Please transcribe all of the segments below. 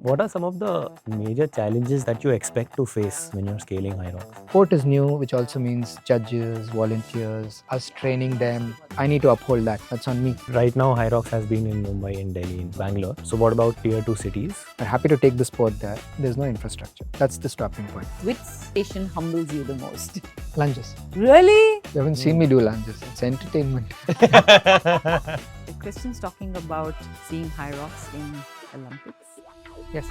What are some of the major challenges that you expect to face when you're scaling HYROX? Sport is new, which also means judges, volunteers, us training them. I need to uphold that. That's on me. Right now, HYROX has been in Mumbai, in Delhi, in Bangalore. So what about tier 2 cities? I'm happy to take the sport there. There's no infrastructure. That's the stopping point. Which station humbles you the most? Lunges. Really? You haven't seen me do lunges. It's entertainment. Christian's talking about seeing HYROX in Olympics. Yes.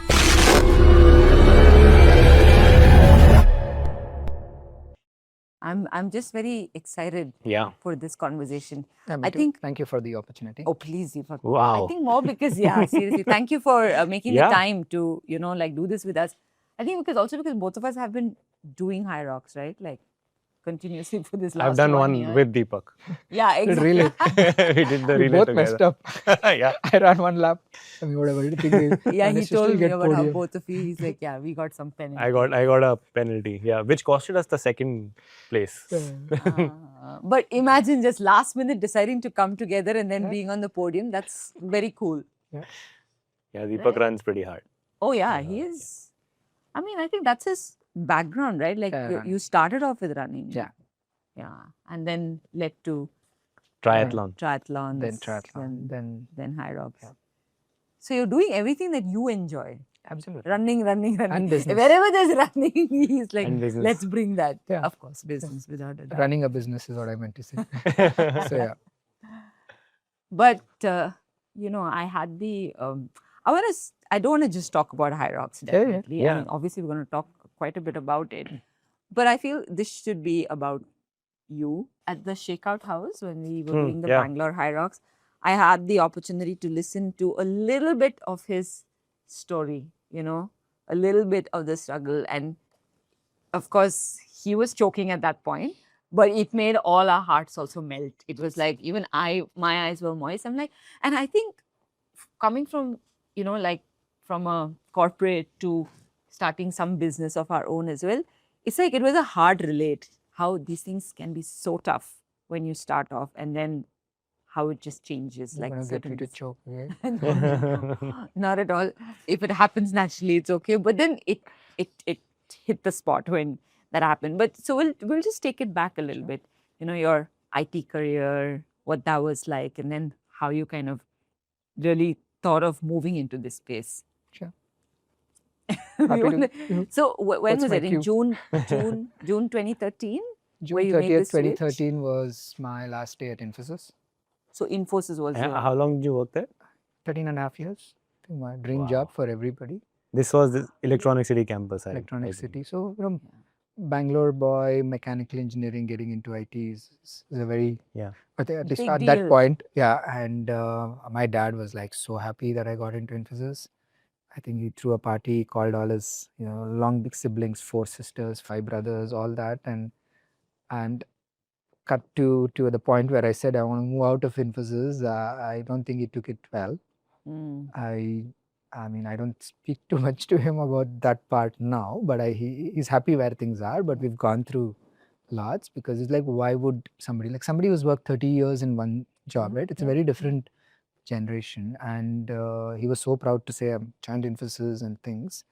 I'm just very excited for this conversation. Yeah, me I too. think. Thank you for the opportunity. Oh, please, Deepak. Wow. I think more because seriously. Thank you for making the Yeah. time to do this with us. I think because both of us have been doing HYROX, right? Like continuously for this last I've done one year. with Deepak. Yeah, exactly. Really? We did the We relay both together. messed up. Yeah. I ran one lap. I mean, whatever. You think we Yeah, he managed to told still me get about how podium. both of you. He's like, yeah, we got some penalty. I got a penalty, which costed us the second place. But imagine just last minute deciding to come together and then Yeah. being on the podium. That's very cool. Yeah, Deepak Right. runs pretty hard. Oh yeah, he is. I mean, I think that's his background, right? Like Yeah, running. you started off with running. Yeah. Yeah, and then led to Triathlon. triathlons. Then triathlon. Then HYROX. Yeah. So you're doing everything that you enjoy. Absolutely. Running. And business. Wherever there's running, he's like, And business. let's bring that. Yeah. Of course, business without a doubt. Running a business is what I meant to say. So yeah. But I had the I don't want to just talk about HYROX Yeah, yeah. definitely. Yeah. I mean, obviously we're going to talk quite a bit about it. But I feel this should be about you. At the Shakeout House when we were doing the yeah. Bangalore HYROX, I had the opportunity to listen to a little bit of his story, a little bit of the struggle. And of course, he was choking at that point, but it made all our hearts also melt. It was like, even my eyes were moist. I'm like, and I think coming from, from a corporate to starting some business of our own as well, it's like it was a hard relate how these things can be so tough when you start off and then how it just changes. I'm Like going to get you certain to choke again. No, not at all. If it happens naturally, it's okay. But then it hit the spot when that happened. But so we'll just take it back a little bit. Your IT career, what that was like, and then how you kind of really thought of moving into this space. Sure. We Happy wanna- to- So when What's was my it? In cue? June 2013? Where June you made the 30th, switch? 2013 was my last day at Infosys. So Infosys was How long did you work there? 13 and a half years. I think my dream job for everybody. This was the Electronic City campus. Electronic I City. So, Bangalore boy, mechanical engineering, getting into IT is a very, but at least Big at that deal. point, yeah. And my dad was like so happy that I got into Infosys. I think he threw a party, called all his, long big siblings, 4 sisters, 5 brothers, all that. And cut to the point where I said I want to move out of Infosys. I don't think he took it well. I mean, I don't speak too much to him about that part now, but he's happy where things are. But we've gone through lots because it's like, why would somebody who's worked 30 years in one job, right? It's a very different generation. And he was so proud to say, I'm joined Infosys and things.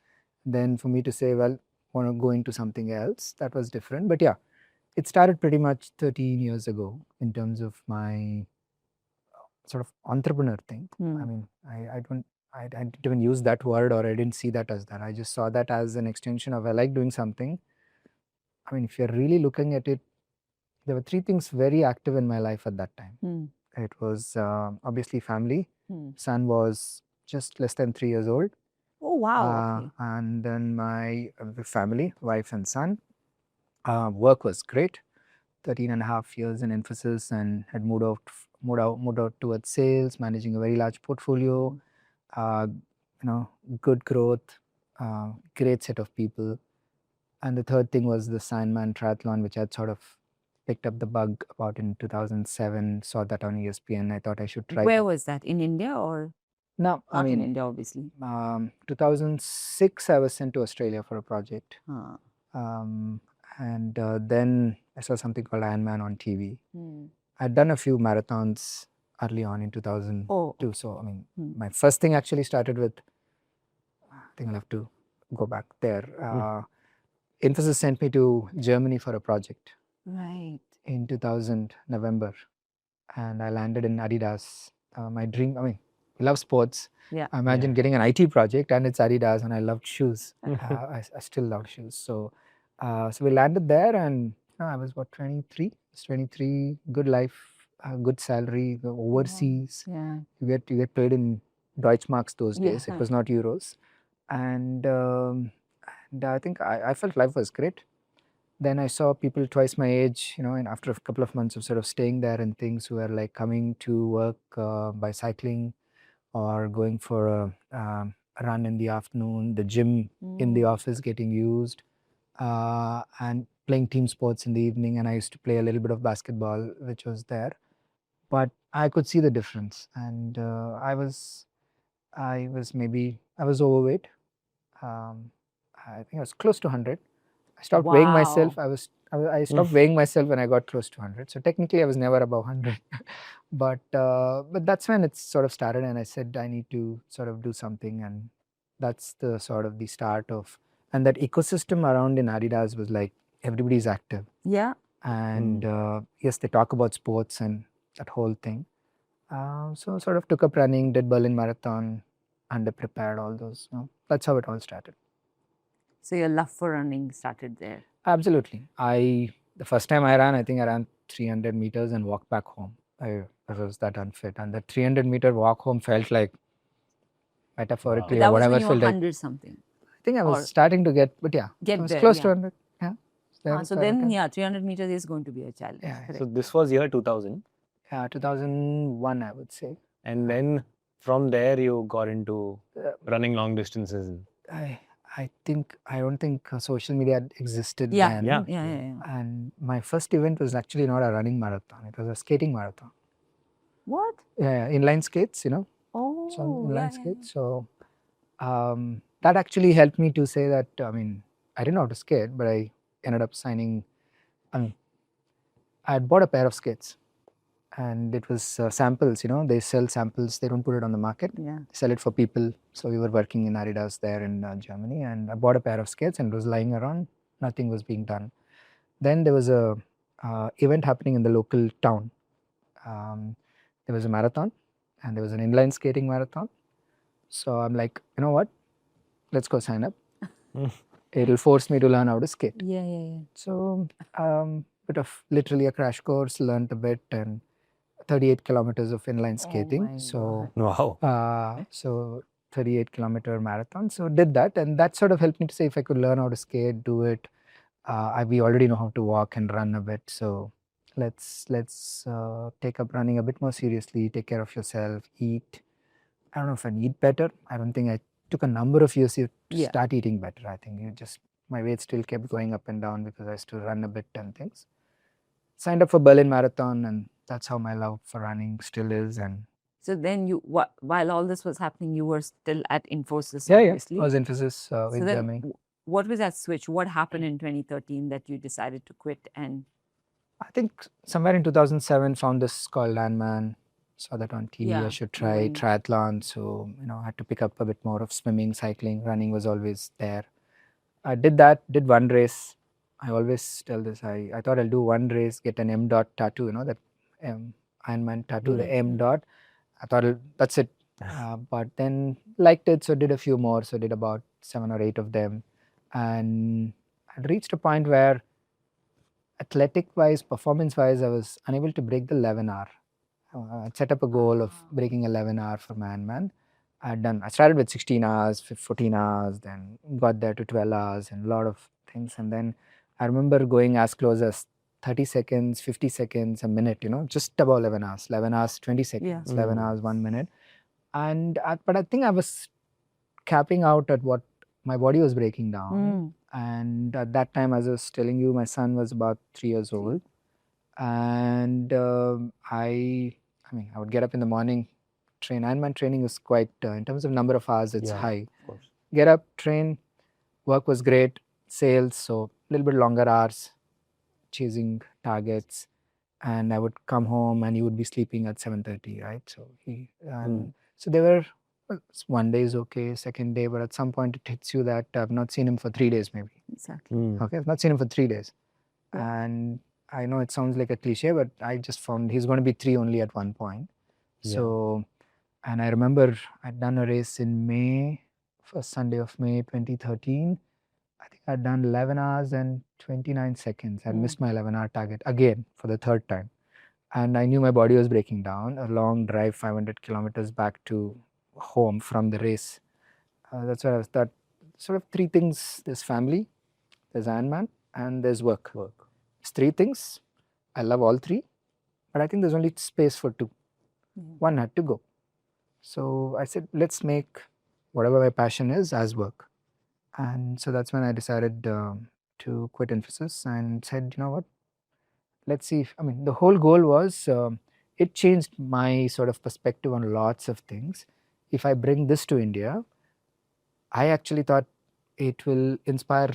Then for me to say, well, want to go into something else, that was different. But yeah, it started pretty much 13 years ago in terms of my sort of entrepreneur thing. I mean, I didn't even use that word, or I didn't see that as that. I just saw that as an extension of I like doing something. I mean, if you're really looking at it, there were 3 things very active in my life at that time. It was obviously family. Son was just less than 3 years old. Oh, wow. Okay. And then my family, wife and son. Work was great. 13 and a half years in Infosys, and had moved out towards sales, managing a very large portfolio. Good growth, great set of people. And the third thing was the Ironman triathlon, which I'd sort of picked up the bug about in 2007, saw that on ESPN. I thought I should try. Where was that? In India or? No, I Not mean, in India, obviously. 2006, I was sent to Australia for a project. And then I saw something called IRONMAN on TV. I'd done a few marathons early on in 2002. So, I mean, my first thing actually started with I think I'll have to go back there. Infosys sent me to Germany for a project Right. in 2000 November, and I landed in Adidas. My dream, I mean, I love sports. Yeah. I imagine getting an IT project, and it's Adidas, and I loved shoes. I still love shoes. So we landed there, and I was what, 23? I was 23. Good life, good salary, overseas. Yeah. You get paid in Deutschmarks those days. Yeah. It was not euros, and I think I felt life was great. Then I saw people twice my age, and after a couple of months of sort of staying there and things, who were like coming to work by cycling or going for a run in the afternoon, the gym in the office getting used, and playing team sports in the evening. And I used to play a little bit of basketball, which was there, but I could see the difference. And I was overweight. I think I was close to 100. I stopped weighing myself. I stopped weighing myself when I got close to 100. So technically, I was never above 100. but that's when it sort of started, and I said I need to sort of do something, and that's the sort of the start of. And that ecosystem around in Adidas was like everybody's active. Yeah. And yes, they talk about sports and that whole thing. So sort of took up running, did Berlin Marathon, underprepared, all those. That's how it all started. So your love for running started there. Absolutely. The first time I think I ran 300 meters and walked back home. I was that unfit, and the 300-meter walk home felt like metaphorically That or was whatever when you were felt like. 100 something. I think I was starting to get, but yeah, Get I was there, close yeah. to 100. Yeah. So then, 300 meters is going to be a challenge. Yeah. So this was year 2000. Yeah, 2001, I would say. And then from there you got into running long distances. I don't think social media had existed Yeah. then. Yeah. And my first event was actually not a running marathon. It was a skating marathon. What? Yeah, inline skates, Oh, so inline skates. So that actually helped me to say that, I mean, I didn't know how to skate, but I ended up signing, I had bought a pair of skates, and it was samples, they sell samples, they don't put it on the market. Yeah. They sell it for people. So we were working in Adidas there in Germany, and I bought a pair of skates, and it was lying around, nothing was being done. Then there was a event happening in the local town. There was a marathon, and there was an inline skating marathon. So I'm like, you know what? Let's go sign up. It'll force me to learn how to skate. Yeah. So bit of literally a crash course, learned a bit, and 38 kilometers of inline skating. So 38-kilometer marathon. So did that, and that sort of helped me to say if I could learn how to skate, do it. We already know how to walk and run a bit, so let's take up running a bit more seriously. Take care of yourself. Eat. I don't know if I eat better. I don't think I took a number of years to start eating better. I think my weight still kept going up and down because I used to run a bit and things. Signed up for Berlin Marathon, and that's how my love for running still is. And so then while all this was happening, you were still at Infosys, yeah, obviously. I was Infosys with Germany. What was that switch? What happened in 2013 that you decided to quit? And I think somewhere in 2007, found this called IRONMAN. Saw that on TV. I should try triathlon. So I had to pick up a bit more of swimming, cycling, running was always there. I did that. Did one race. I always tell this. I thought I'll do one race, get an M dot tattoo. That IRONMAN tattoo, the M dot. I thought that's it. But then liked it, so did a few more. So did about 7 or 8 of them. And I reached a point where athletic-wise, performance-wise, I was unable to break the 11-hour. I set up a goal of breaking 11-hour for IRONMAN. I started with 16 hours, 14 hours, then got there to 12 hours and a lot of things. And then I remember going as close as 30 seconds, 50 seconds, a minute, just about 11 hours. 11 hours, 20 seconds, 11 hours, 1 minute. But I think I was capping out at what my body was breaking down. And at that time, as I was telling you, my son was about 3 years old. And I would get up in the morning, train. IRONMAN training is quite, in terms of number of hours, it's high. Of course. Get up, train, work was great, sales, so a little bit longer hours, chasing targets. And I would come home and he would be sleeping at 7:30, right? So so there were well, one day is okay, second day, but at some point it hits you that I've not seen him for 3 days maybe. Exactly. Mm. Okay, I've not seen him for 3 days. Yeah. And I know it sounds like a cliche, but I just found he's going to be 3 only at one point. Yeah. So, and I remember I'd done a race in May, first Sunday of May 2013. I think I'd done 11 hours and 29 seconds. I missed my 11-hour target again for the third time. And I knew my body was breaking down. A long drive, 500 kilometers back to home from the race. That's where I was thought, sort of 3 things. There's family, there's Ironman, and there's work. It's 3 things. I love all 3, but I think there's only space for 2. One had to go. So I said, let's make whatever my passion is as work. And so that's when I decided to quit Infosys and said, you know what, let's see. I mean, the whole goal was, it changed my sort of perspective on lots of things. If I bring this to India, I actually thought it will inspire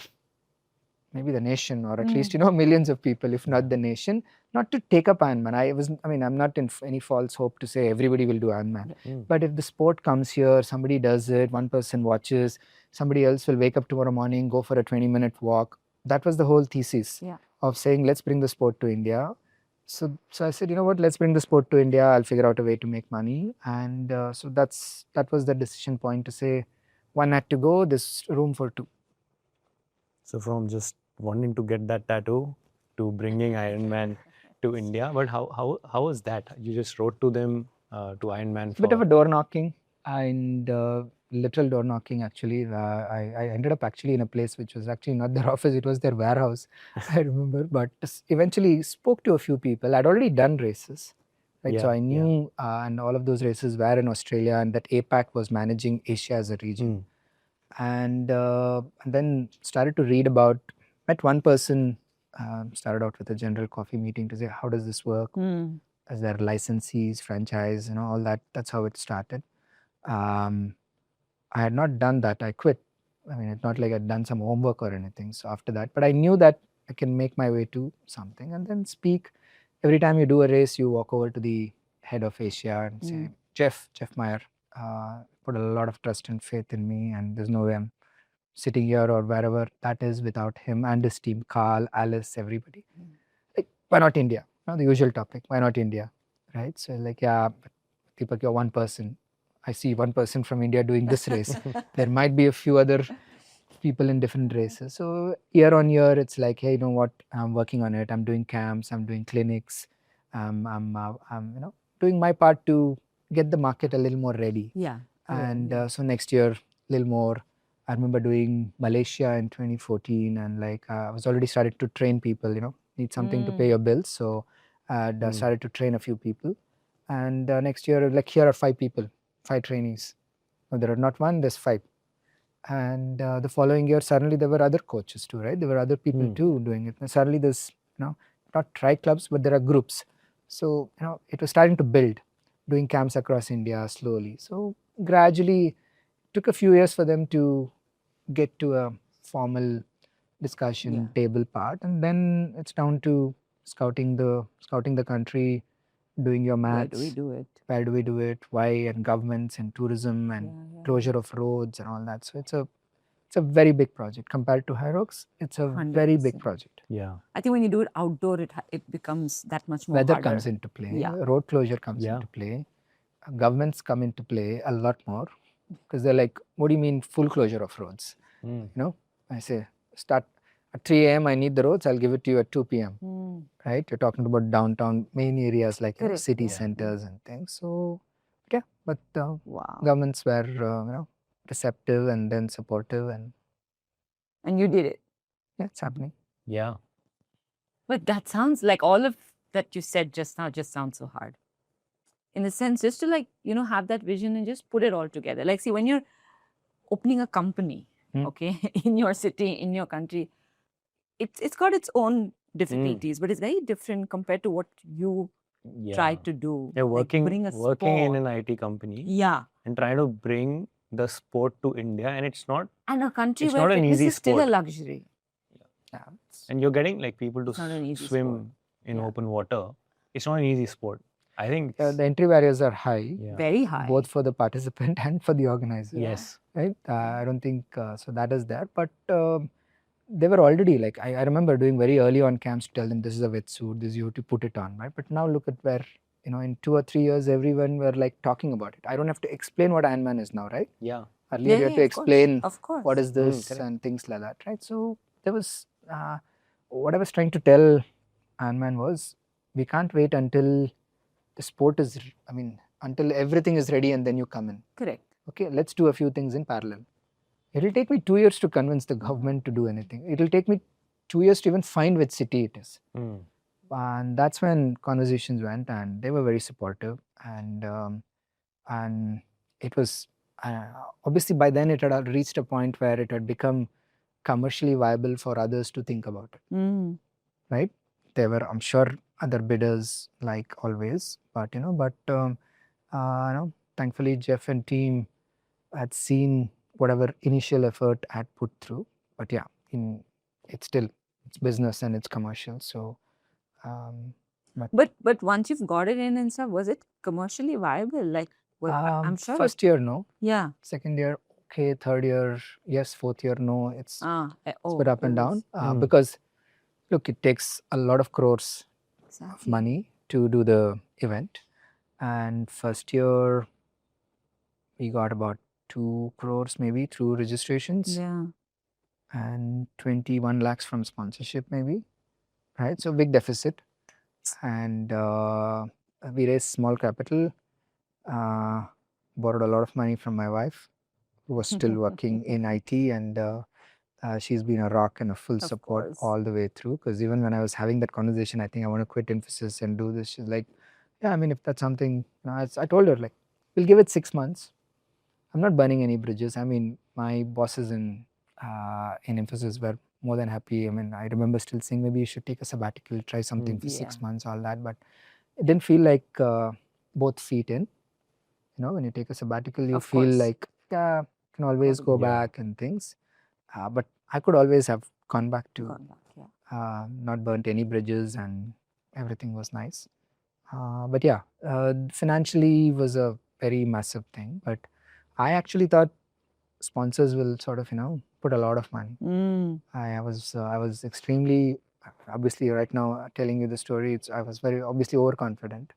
maybe the nation, or at least, millions of people, if not the nation, not to take up Ironman. I'm not in any false hope to say everybody will do Ironman. But if the sport comes here, somebody does it, one person watches, somebody else will wake up tomorrow morning, go for a 20-minute walk. That was the whole thesis of saying, let's bring the sport to India. So I said, you know what, let's bring the sport to India. I'll figure out a way to make money. And so that was the decision point to say, one had to go, there's room for 2. So from just wanting to get that tattoo to bringing Ironman to India, but how was that? You just wrote to them to Ironman for Bit of a door knocking, and literal door knocking actually. I ended up actually in a place which was actually not their office, it was their warehouse. I remember, but eventually spoke to a few people. I'd already done races, right? So I knew, and all of those races were in Australia, and that APAC was managing Asia as a region. And then started to read about, met one person, started out with a general coffee meeting to say, how does this work? As their licensees, franchise, all that. That's how it started. I had not done that. I quit. I mean, it's not like I'd done some homework or anything. So after that, but I knew that I can make my way to something and then speak. Every time you do a race, you walk over to the head of Asia and say, Jeff Meyer, put a lot of trust and faith in me, and there's no way I'm sitting here or wherever that is without him and his team, Carl, Alice, everybody. Like, why not India? The usual topic, why not India, right? So like, yeah, but Deepak, you're one person. I see one person from India doing this race. There might be a few other people in different races. So year on year, it's like, hey, you know what? I'm working on it. I'm doing camps. I'm doing clinics. I'm doing my part to get the market a little more ready. And so next year, a little more. I remember doing Malaysia in 2014, and like I was already started to train people. Need something to pay your bills, so I started to train a few people. And next year, like, here are 5 people, 5 trainees. No, there are not one, there's 5. And the following year, suddenly there were other coaches too, right? There were other people too doing it. And suddenly there's, not tri clubs, but there are groups. So, it was starting to build, doing camps across India slowly. So gradually, took a few years for them to get to a formal discussion table part, and then it's down to scouting the country, doing your maths. Where do we do it? Where do we do it? Why? And governments and tourism and closure of roads and all that. So it's a very big project compared to HYROX. It's a very big 100%. project. Yeah. I think when you do it outdoor, it becomes that much more Weather harder. comes into play. Yeah. Road closure comes into play. Governments come into play a lot more, because they're like, what do you mean full closure of roads? I say, start at 3 a.m. I need the roads, I'll give it to you at 2 p.m. Right? You're talking about downtown, main areas like city centers and things. So yeah, but governments were receptive and then supportive, And you did it. yeah, it's happening. Yeah. But that sounds like all of that you said just now just sounds so hard. In the sense, just to have that vision and just put it all together. Like, see, when you're opening a company, okay, in your city, in your country, it's got its own difficulties, but it's very different compared to what you try to do. Yeah, working bring a in sport. an IT company. Yeah. And trying to bring the sport to India, and it's not. And a country it's where not an fitness easy is still a sport. luxury. Yeah. And you're getting like people to It's not an easy swim sport. in open water. It's not an easy sport. I think The entry barriers are high, yeah. Very high. both for the participant and for the organizer. Yes. Right? I don't think so. That is there, but they were already like I remember doing very early on camps to tell them this is a wetsuit, this you have to put it on, right? But now look at where in 2 or 3 years everyone were like talking about it. I don't have to explain what Ironman is now, right? Yeah. Earlier you had to of course, explain of course. what is this correct. and things like that, right? So there was what I was trying to tell Ironman was we can't wait until the sport is until everything is ready and then you come in. Correct. Okay, let's do a few things in parallel. It'll take me 2 years to convince the government to do anything. It'll take me 2 years to even find which city it is. Mm. And that's when conversations went, and they were very supportive. And it was obviously by then it had reached a point where it had become commercially viable for others to think about it. Mm. Right? There were, I'm sure, other bidders like always, but thankfully Jeff and team had seen whatever initial effort I had put through. But yeah, it's business and it's commercial. So, But once you've got it in and stuff, was it commercially viable? Like, well, I'm sure. First year, no. Yeah. Second year, okay. Third year, yes. Fourth year, no. It's bit up and down because look, it takes a lot of crores of money to do the event, and first year we got about 2 crores maybe through registrations. Yeah. And 21 lakhs from sponsorship maybe, right? So big deficit. And we raised small capital, borrowed a lot of money from my wife, who was still working in IT, and she's been a rock and a full support all the way through. Because even when I was having that conversation, I think I want to quit Infosys and do this, she's like, yeah, I mean, if that's something, I told her, like, we'll give it 6 months. I'm not burning any bridges. I mean, my bosses in Infosys were more than happy. I mean, I remember still saying maybe you should take a sabbatical, try something for 6 months, all that. But it didn't feel like both feet in. When you take a sabbatical, you feel like, yeah, can always go back and things. But I could always have gone back to not burnt any bridges, and everything was nice. But yeah, financially was a very massive thing. But I actually thought sponsors will sort of put a lot of money. I was extremely, obviously right now telling you the story, I was very obviously overconfident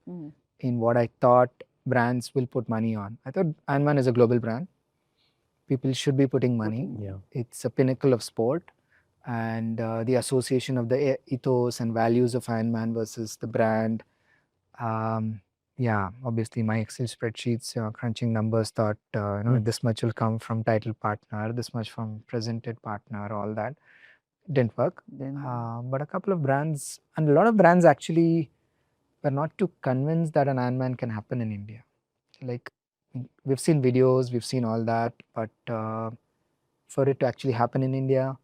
in what I thought brands will put money on. I thought Ironman is a global brand. People should be putting money. It's a pinnacle of sport, and the association of the ethos and values of Ironman versus the brand. Obviously my Excel spreadsheets, crunching numbers, thought this much will come from title partner, this much from presented partner, all that didn't work. But a couple of brands, and a lot of brands actually were not too convinced that an Ironman can happen in India. Like, we've seen videos, we've seen all that, but for it to actually happen in India,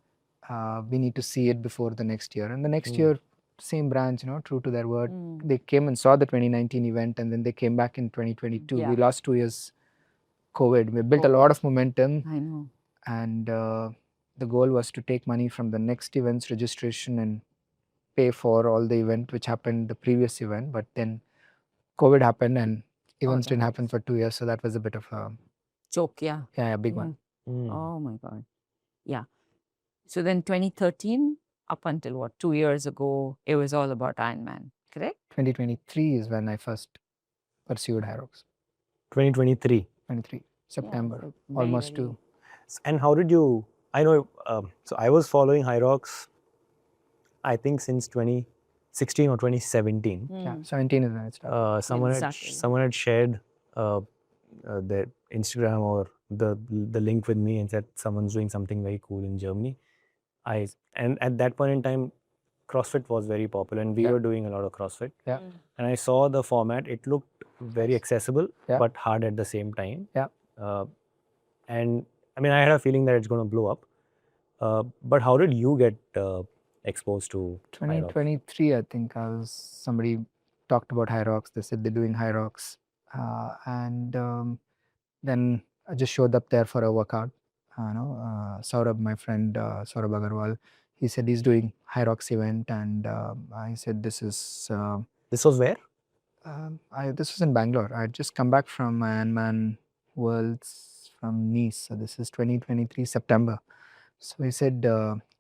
we need to see it before the next year. And the next year, same brands, true to their word, they came and saw the 2019 event, and then they came back in 2022. We lost 2 years COVID. We built a lot of momentum. I know. And the goal was to take money from the next event's registration and pay for all the event which happened the previous event. But then COVID happened and events didn't happen for 2 years. So that was a bit of a choke. Yeah, a big one. Oh my God. Yeah. So then 2013, up until what, 2 years ago, it was all about Ironman, correct? 2023 is when I first pursued HYROX. 2023. 23, September, almost to. And how did you, I know, so I was following HYROX, I think since 2016 or 2017. Yeah, 17 is when it started. Someone had shared their Instagram or the link with me and said someone's doing something very cool in Germany. And at that point in time, CrossFit was very popular, and we were doing a lot of CrossFit. Yeah. And I saw the format; it looked very accessible, but hard at the same time. Yeah. And I mean, I had a feeling that it's going to blow up. But how did you get exposed to 2023? I think somebody talked about HYROX. They said they're doing HYROX, and then I just showed up there for a workout. Saurabh, my friend Saurabh Agarwal, he said he's doing HYROX event, and I said this is. This was where? This was in Bangalore. I had just come back from my Ironman Worlds from Nice. So this is 2023 September. So he said,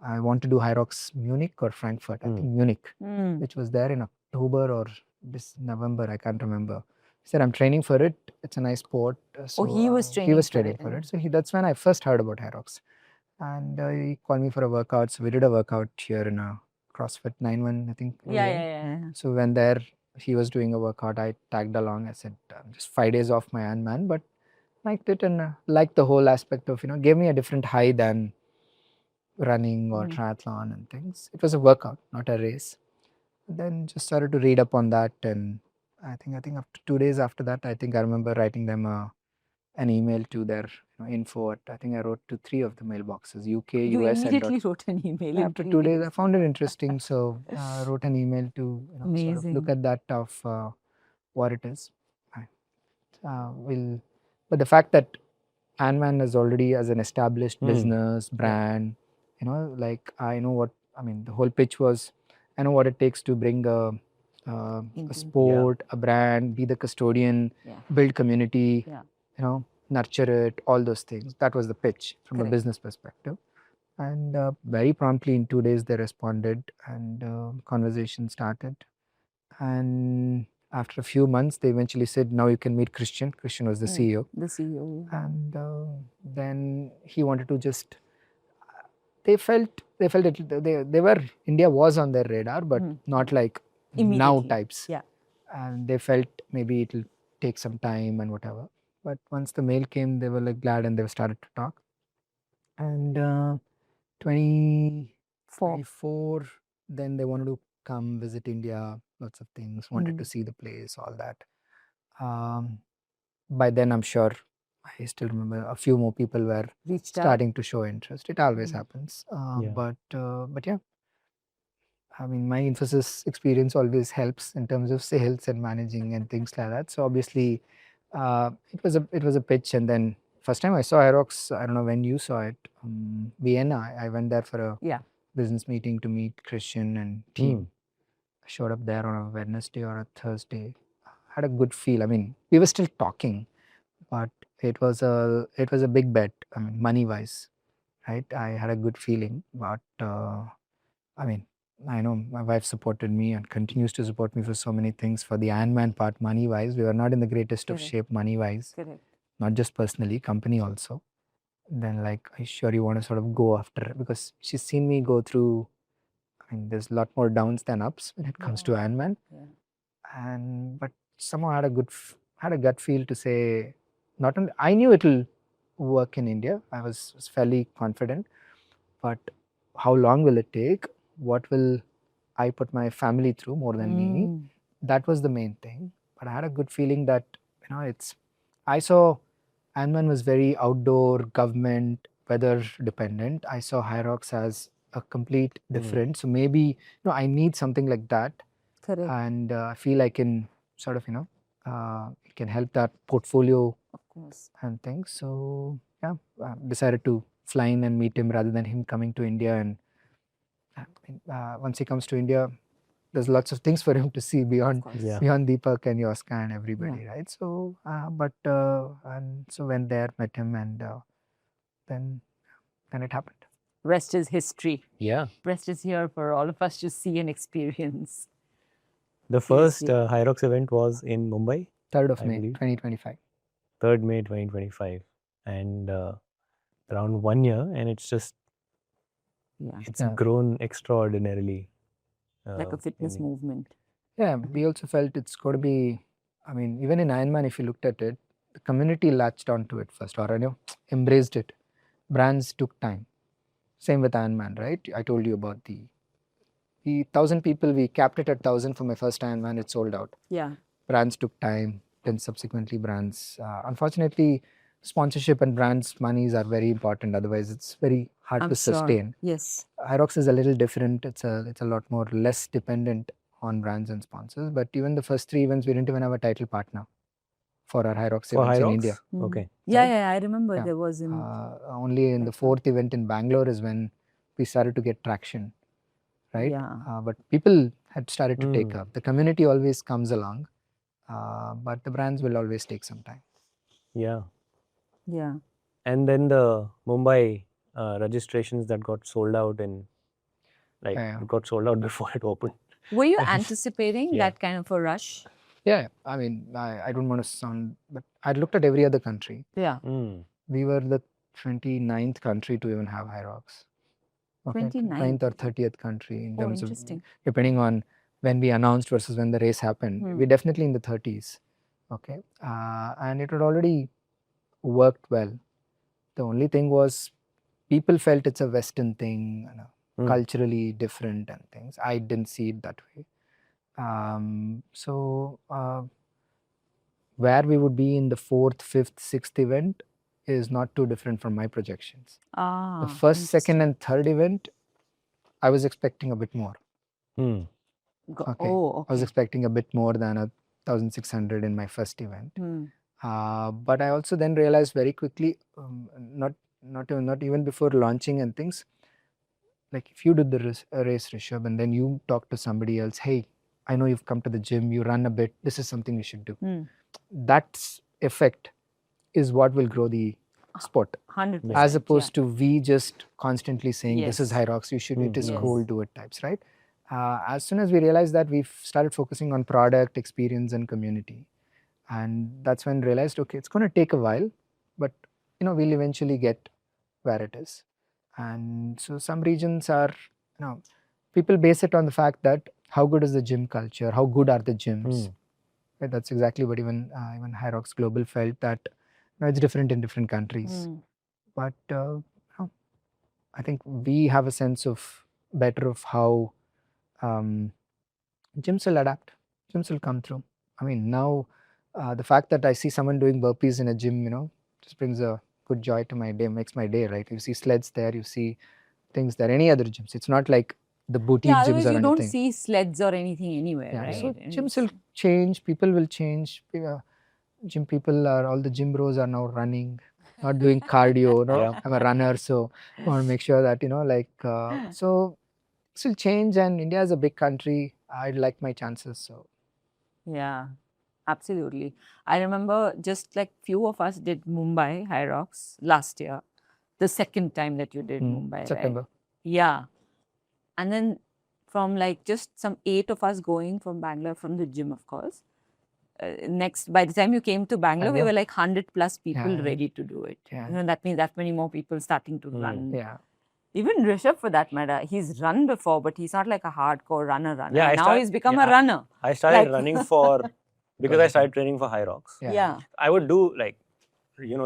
I want to do HYROX Munich or Frankfurt. I think Munich, Mm. which was there in October or this November. I can't remember. He said, I'm training for it. It's a nice sport. Oh, he was he training was for training it, for yeah. it. So that's when I first heard about HYROX. And he called me for a workout. So we did a workout here in a CrossFit 91, I think. Yeah, yeah, yeah. So when there he was doing a workout, I tagged along. I said, just 5 days off my Ironman, but liked it and liked the whole aspect of, gave me a different high than running or triathlon and things. It was a workout, not a race. Then just started to read up on that, and I think after 2 days after that, I think I remember writing them an email to their info at, I think I wrote to 3 of the mailboxes, UK, You US, and immediately wrote an email. in after 3 2 days, I days. found it interesting, so I wrote an email to sort of look Amazing. at that of what it is. But the fact that Ironman is already as an established business brand, like I know what I mean. The whole pitch was, I know what it takes to bring a sport, a brand, be the custodian, build community, nurture it, all those things. That was the pitch from a business perspective. And very promptly in 2 days they responded, and conversation started. And after a few months, they eventually said, "Now you can meet Christian." Christian was the CEO. The CEO. And then he wanted to just. They felt it. They were India was on their radar, but not like now types. Yeah. And they felt maybe it'll take some time and whatever. But once the mail came, they were like glad and they started to talk. And 2024, then they wanted to come visit India, lots of things, wanted to see the place, all that. By then, I'm sure, I still remember a few more people were starting to show interest. It always happens. But yeah, I mean, my Infosys experience always helps in terms of sales and managing and things like that. So obviously, it was a pitch, and then first time I saw HYROX, I don't know when you saw it, Vienna. I went there for a business meeting to meet Christian and team. I showed up there on a Wednesday or a Thursday. Had a good feel. I mean, we were still talking, but it was a big bet. I mean, money wise, right? I had a good feeling, but I mean, I know my wife supported me and continues to support me for so many things. For the Ironman part, money wise, we were not in the greatest of shape money wise. Correct. Not just personally, company also. Then like, are you sure you want to sort of go after, because she's seen me go through. I mean, there's a lot more downs than ups when it comes to Ironman. And but somehow I had a gut feel to say, not only I knew it'll work in India. I was fairly confident, but how long will it take? What will I put my family through more than me? That was the main thing. But I had a good feeling that I saw Ironman was very outdoor, government, weather dependent. I saw HYROX as a complete different. So maybe I need something like that. Correct. And I feel I can sort of it can help that portfolio Of course. and things. So yeah, decided to fly in and meet him rather than him coming to India. And once he comes to India, there's lots of things for him to see beyond Deepak and Yoska and everybody, right? So, and so went there, met him, and then it happened. Rest is history. Yeah. Rest is here for all of us to see and experience. The first HYROX event was in Mumbai. 3rd of May, 2025. 3rd May 2025. And around 1 year, and it's just, it's grown extraordinarily. Like a fitness movement. Yeah, we also felt it's got to be, I mean, even in Ironman, if you looked at it, the community latched onto it first, or embraced it. Brands took time. Same with Ironman, right? I told you about the 1,000 people, we capped it at 1,000 for my first Ironman, it sold out. Yeah. Brands took time, then subsequently brands. Unfortunately, sponsorship and brands' monies are very important. Otherwise, it's very hard to sustain. Yes. HYROX is a little different. It's a lot more less dependent on brands and sponsors. But even the first 3 events, we didn't even have a title partner for our HYROX events in India. Okay. Yeah, I remember there was only in the 4th event in Bangalore is when we started to get traction, right? Yeah. But people had started to take up. The community always comes along. But the brands will always take some time. Yeah. Yeah. And then the Mumbai registrations that got sold out Yeah. it got sold out before it opened. Were you anticipating Yeah. that kind of a rush? Yeah, I mean, I don't want to sound, but I looked at every other country. Yeah. Mm. We were the 29th country to even have HYROX. Okay, 29th? 29th or 30th country in Oh, terms of, interesting. depending on when we announced versus when the race happened. Hmm. We're definitely in the 30s. Okay, and it had already worked well. The only thing was people felt it's a Western thing, culturally different and things. I didn't see it that way. So where we would be in the 4th, 5th, 6th event is not too different from my projections. Ah. The first, second, and third event, I was expecting a bit more. Mm. Okay. Oh, I was okay. expecting a bit more than 1,600 in my first event. Hmm. But I also then realized very quickly, not even before launching and things, like if you did the race, Rishabh, and then you talk to somebody else, hey, I know you've come to the gym, you run a bit, this is something you should do. Hmm. That effect is what will grow the sport. 100%. As opposed to we just constantly saying this is Yes. HYROX, you should, it is Yes. cool, do it types, right? As soon as we realized that, we've started focusing on product, experience, and community. And that's when realized, okay, it's going to take a while, but we'll eventually get where it is. And so some regions are, people base it on the fact that how good is the gym culture, how good are the gyms. Right? That's exactly what even HYROX Global felt, that it's different in different countries. Hmm. But I think we have a sense of better of how gyms will adapt, gyms will come through. I mean, now the fact that I see someone doing burpees in a gym, just brings a good joy to my day, makes my day, right? You see sleds there, you see things there, any other gyms. It's not like the boutique Yeah, gyms otherwise or you anything. don't see sleds or anything anywhere, Yeah, right? so And gyms it's- will change, people will change. Gym people all the gym bros are now running, not doing cardio. No, Yeah. I'm a runner, so I want to make sure that so this will change. And India is a big country. I'd like my chances. So Yeah, absolutely. I remember just like few of us did Mumbai HYROX last year, the second time that you did Mumbai, September. right? Yeah. And then from like just some 8 of us going from Bangalore, from the gym, of course. Next, by the time you came to Bangalore, we were like 100 plus people Yeah. ready to do it. Yeah. That means that many more people starting to run. Yeah. Even Rishabh, for that matter, he's run before, but he's not like a hardcore runner. Yeah, Now he's become a runner. I started Like- running because I started training for HYROX. Yeah. I would do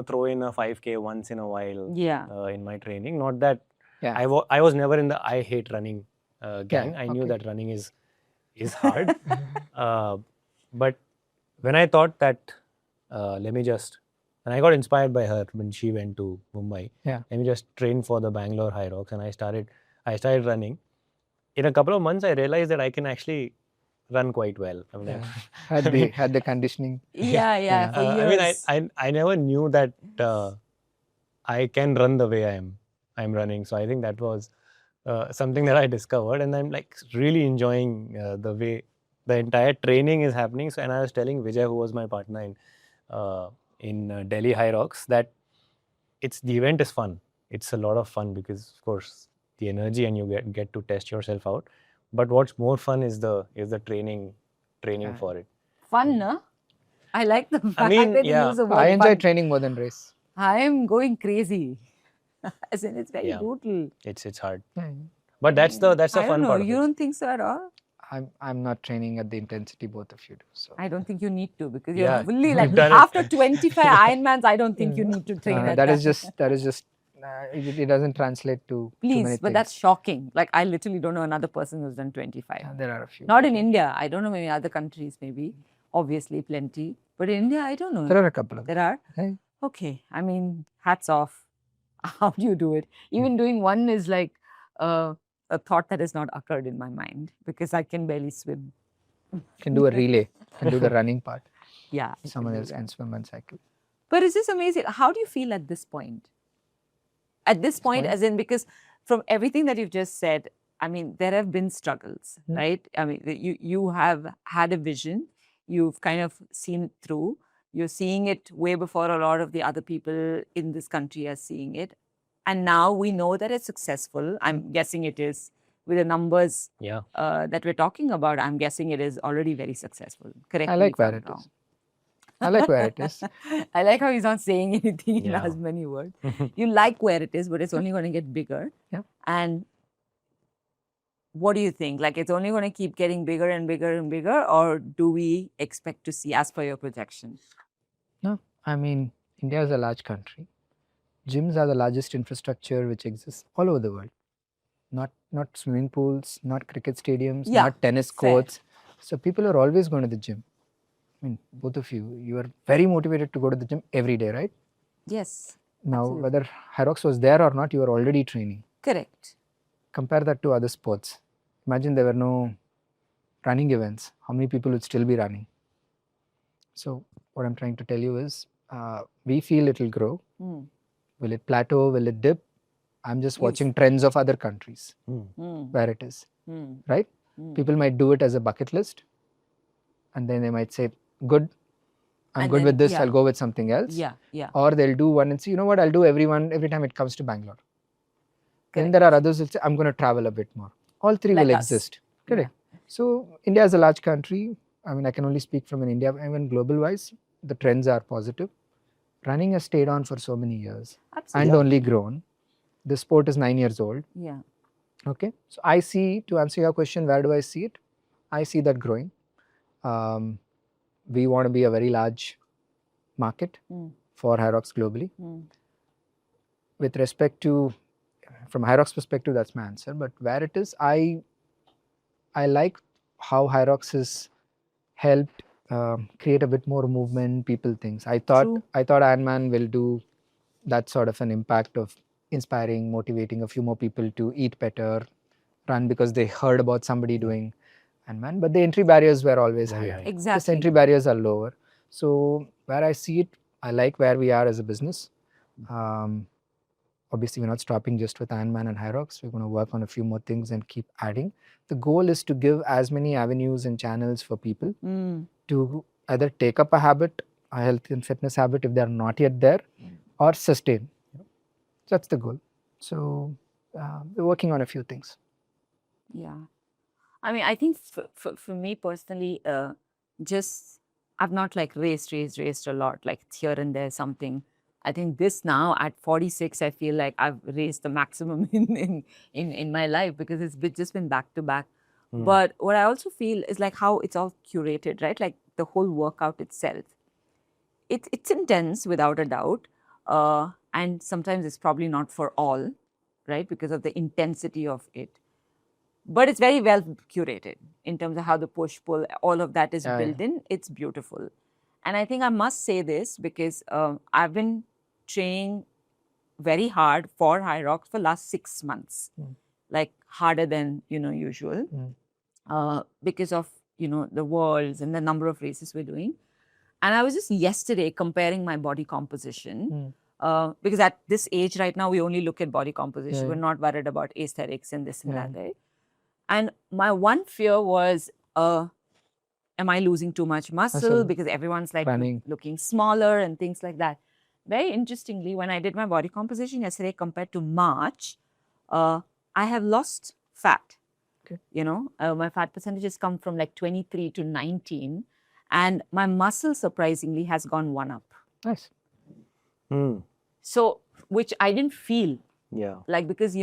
throw in a 5K once in a while Yeah. in my training. Not that Yeah. I was never in the I hate running gang. I knew okay. that running is hard. But when I thought that and I got inspired by her when she went to Mumbai. Yeah. Let me just train for the Bangalore HYROX, and I started running. In a couple of months, I realized that I can actually run quite well. I mean, Had the conditioning. Yeah, for years. I mean, I never knew that I can run the way I'm running. So I think that was something that I discovered, and I'm like really enjoying the way the entire training is happening. So, and I was telling Vijay, who was my partner in Delhi HYROX, that the event is fun. It's a lot of fun because, of course, the energy and you get to test yourself out. But what's more fun is the training for it. Fun, no? I like the fact mean, that you yeah. use the word I enjoy fun. training more than race. I am going crazy. As in, it's very Yeah. brutal. It's hard. Yeah. But that's the I don't fun know. part of You it. don't think so at all? I'm not training at the intensity both of you do. So I don't think you need to, because Yeah, you're fully we've like done it. after 25 Ironmans, I don't think you need to train at that is just it doesn't translate to too Please, many but things. that's shocking. Like, I literally don't know another person who's done 25. Yeah, there are a few. Not in India. I don't know, maybe other countries, maybe. Obviously, plenty. But in India, I don't know. There are a couple of them. There are? Hey. Okay. I mean, hats off. How do you do it? Even doing one is like a thought that has not occurred in my mind, because I can barely swim. Can do a relay, can do the running part. Yeah. I Someone can do else that. can swim and cycle. But it's just amazing. How do you feel at this point? At this point, as in, because from everything that you've just said, I mean, there have been struggles, right? I mean, you have had a vision. you've kind of seen it through. You're seeing it way before a lot of the other people in this country are seeing it. And now we know that it's successful. I'm guessing it is with the numbers that we're talking about. I'm guessing it is already very successful. Correct I me like if where I'm it wrong. is. I like where it is. I like how he's not saying anything in Yeah. as many words. You like where it is, but it's only going to get bigger. Yeah. And what do you think? Like, it's only going to keep getting bigger and bigger and bigger, or do we expect to see as per your projections? No, I mean, India is a large country. Gyms are the largest infrastructure which exists all over the world. Not swimming pools, not cricket stadiums, Yeah, not tennis fair. courts. So people are always going to the gym. I mean, both of you are very motivated to go to the gym every day, right? Yes. Now, Absolutely. whether HYROX was there or not, you are already training. Correct. Compare that to other sports. Imagine there were no running events. How many people would still be running? So, what I'm trying to tell you is, we feel it will grow. Hmm. Will it plateau? Will it dip? I'm just Yes. watching trends of other countries Hmm. where it is, Hmm. right? Hmm. People might do it as a bucket list, and then they might say, "Good, I'm And good then, with this. yeah. I'll go with something else." Yeah. Yeah. Or they'll do one and say, "You know what? I'll do every time it comes to Bangalore." Then Correct. there are others who say, "I'm going to travel a bit more." All three Like will us. exist. Yeah. Correct. So India is a large country. I mean, I can only speak from an India. Even global wise, the trends are positive. Running has stayed on for so many years Absolutely. and only grown. The sport is 9 years old. Yeah. Okay. So I see, to answer your question, where do I see it? I see that growing. We want to be a very large market for HYROX globally. With respect to, from HYROX perspective, that's my answer. But where it is, I like how HYROX has helped create a bit more movement, people things. I thought IRONMAN will do that sort of an impact of inspiring, motivating a few more people to eat better, run because they heard about somebody doing IRONMAN. But the entry barriers were always Very higher. high. Exactly. Just entry barriers are lower. So where I see it, I like where we are as a business. Obviously, we're not stopping just with IRONMAN and HYROX. We're going to work on a few more things and keep adding. The goal is to give as many avenues and channels for people to either take up a habit, a health and fitness habit if they're not yet there, or sustain. That's the goal. So we're working on a few things. Yeah. I mean, I think for me personally, just I've not like raced a lot, like here and there something. I think this now at 46, I feel like I've raced the maximum in my life because just been back to back. But what I also feel is like how it's all curated, right? Like the whole workout itself. It's intense without a doubt. And sometimes it's probably not for all, right? Because of the intensity of it. But it's very well curated in terms of how the push-pull, all of that is built in. It's beautiful. And I think I must say this because I've been training very hard for HYROX for last 6 months, like harder than, usual because of, the worlds and the number of races we're doing. And I was just yesterday comparing my body composition because at this age right now, we only look at body composition. We're not worried about aesthetics and this and that, right? And my one fear was, am I losing too much muscle? Because everyone's like looking smaller and things like that. Very interestingly, when I did my body composition yesterday compared to March, I have lost fat. Okay. My fat percentage has come from like 23 to 19. And my muscle surprisingly has gone 1 up. Nice. So, which I didn't feel. Yeah. Like, because,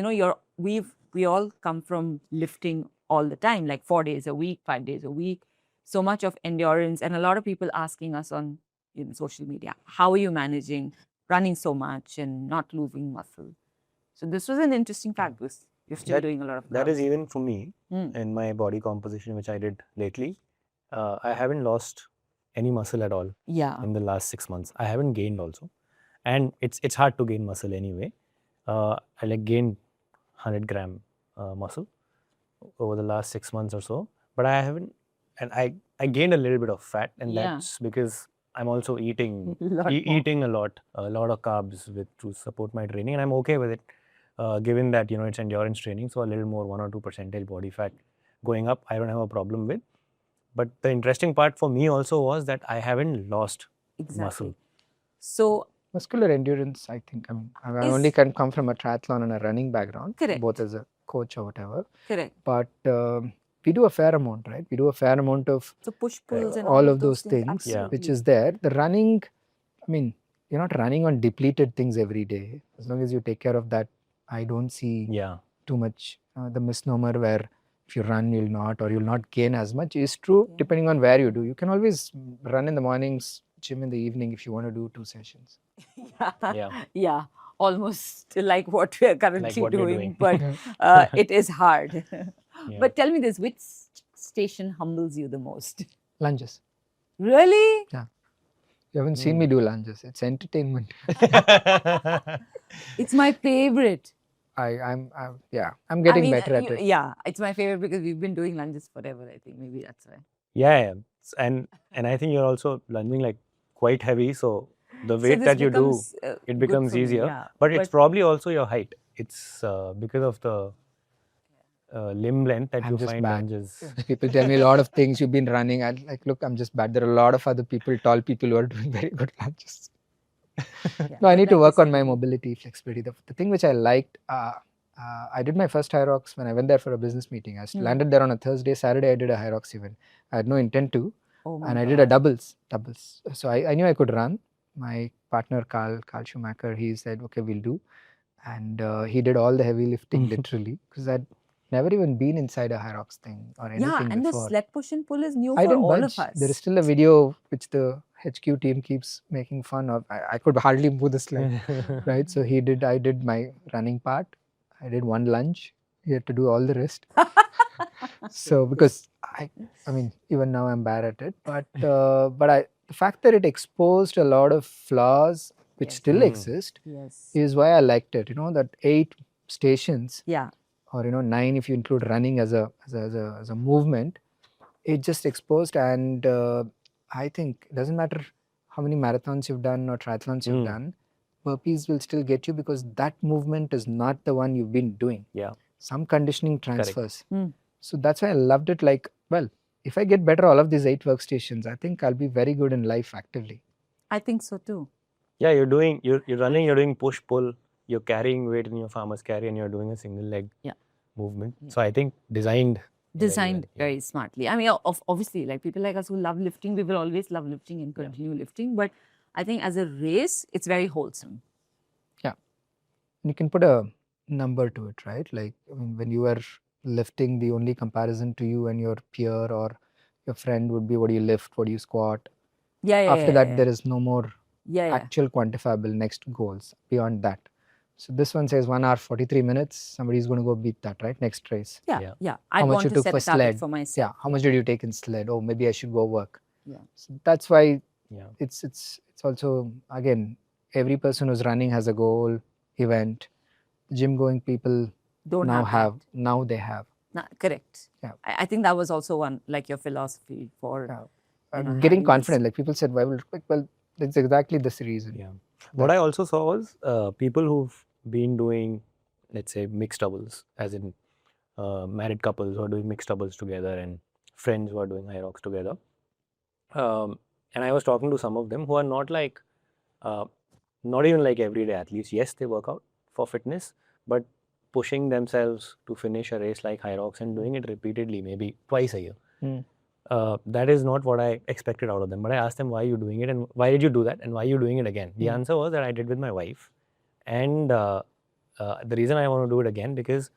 we all come from lifting all the time, like 4 days a week, 5 days a week, so much of endurance. And a lot of people asking us on social media, how are you managing running so much and not losing muscle? So this was an interesting fact because you're still doing a lot of that curls. is even for me in my body composition, which I did lately. I haven't lost any muscle at all in the last 6 months. I haven't gained also. And it's hard to gain muscle anyway. I like gained 100 gram muscle over the last 6 months or so, but I haven't, and I gained a little bit of fat, and that's because I'm also eating a lot of carbs to support my training, and I'm okay with it, given that it's endurance training, so a little more 1 or 2% body fat going up, I don't have a problem with. But the interesting part for me also was that I haven't lost Exactly. muscle. So Muscular endurance, I think. I mean, I Is- only can come from a triathlon and a running background, Correct. both as a coach or whatever. correct. But we do a fair amount, right? We do a fair amount of So push pulls and all of those things, absolutely. which is there. The running, I mean, you're not running on depleted things every day. As long as you take care of that, I don't see Yeah. too much. The misnomer where if you run, you'll not, or you'll not gain as much is true, Yeah. depending on where you do. You can always run in the mornings, gym in the evening if you want to do 2 sessions. Yeah. Yeah, almost like what we are currently what we're doing, doing. but it is hard. Yeah. But tell me this, which station humbles you the most? Lunges. Really? You haven't seen me do lunges. It's entertainment. It's my favorite. I'm getting better at it. Yeah, it's my favorite because we've been doing lunges forever, I think. Maybe that's why. Yeah. And I think you're also lunging like quite heavy. So the So weight this that you do, becomes, it good becomes for me, easier. yeah. But it's probably also your height. It's because of the limb length that I'm you just find bad. lunges. People tell me a lot of things. You've been running. I'm like, look, I'm just bad. There are a lot of other people, tall people who are doing very good lunges. Yeah, No, I but need to like you work on said, my mobility, flexibility. The thing which I liked, I did my first HYROX when I went there for a business meeting. I landed there on a Thursday. Saturday, I did a HYROX event. I had no intent to, Oh my and I God. did a doubles. So I knew I could run. My partner, Carl Schumacher, he said, okay, we'll do. And he did all the heavy lifting literally because I'd never even been inside a HYROX thing or anything Yeah, and before. the sled push and pull is new I for didn't all budge. of us. There is still a video which the HQ team keeps making fun of. I could hardly move the sled, right? So I did my running part. I did one lunge. He had to do all the rest. So because I mean, even now I'm bad at it. But the fact that it exposed a lot of flaws which Yes. still exist Yes. is why I liked it. You know, that 8 stations Yeah. or 9 if you include running as a movement, it just exposed. And I think it doesn't matter how many marathons you've done or triathlons you've done, burpees will still get you because that movement is not the one you've been doing. Yeah. Some conditioning transfers. Mm. So that's why I loved it. Like, well, if I get better all of these 8 workstations, I think I'll be very good in life actively. I think so too. Yeah, you're running, you're doing push pull, you're carrying weight in your farmer's carry, and you're doing a single leg movement. Yeah. So I think designed Very smartly. I mean, obviously, like people like us who love lifting, we will always love lifting and continue lifting. But I think as a race, it's very wholesome. Yeah. And you can put a number to it, right? Like, I mean, when you are lifting, the only comparison to you and your peer or your friend would be what do you lift, what do you squat. After that, there is no more actual quantifiable next goals beyond that. So this one says 1 hour 43 minutes. Somebody's going to go beat that, right? Next race. Yeah. How much you to took set for a target sled? for myself. Yeah. How much did you take in sled? Oh, maybe I should go work. Yeah. So that's why Yeah. it's also, again, every person who's running has a goal, event. Gym going people Don't now have that. now they have. Correct. Yeah. I think that was also one, like your philosophy for Getting having confident. this. Like people said, why will well, that's exactly this reason. Yeah. What I also saw was people who've been doing, let's say, mixed doubles, as in married couples who are doing mixed doubles together and friends who are doing HYROX together. And I was talking to some of them who are not like, not even like everyday athletes. Yes, they work out for fitness, but pushing themselves to finish a race like HYROX and doing it repeatedly, maybe twice a year. That is not what I expected out of them. But I asked them, why are you doing it and why did you do that and why are you doing it again? The answer was that I did with my wife. And the reason I want to do it again, because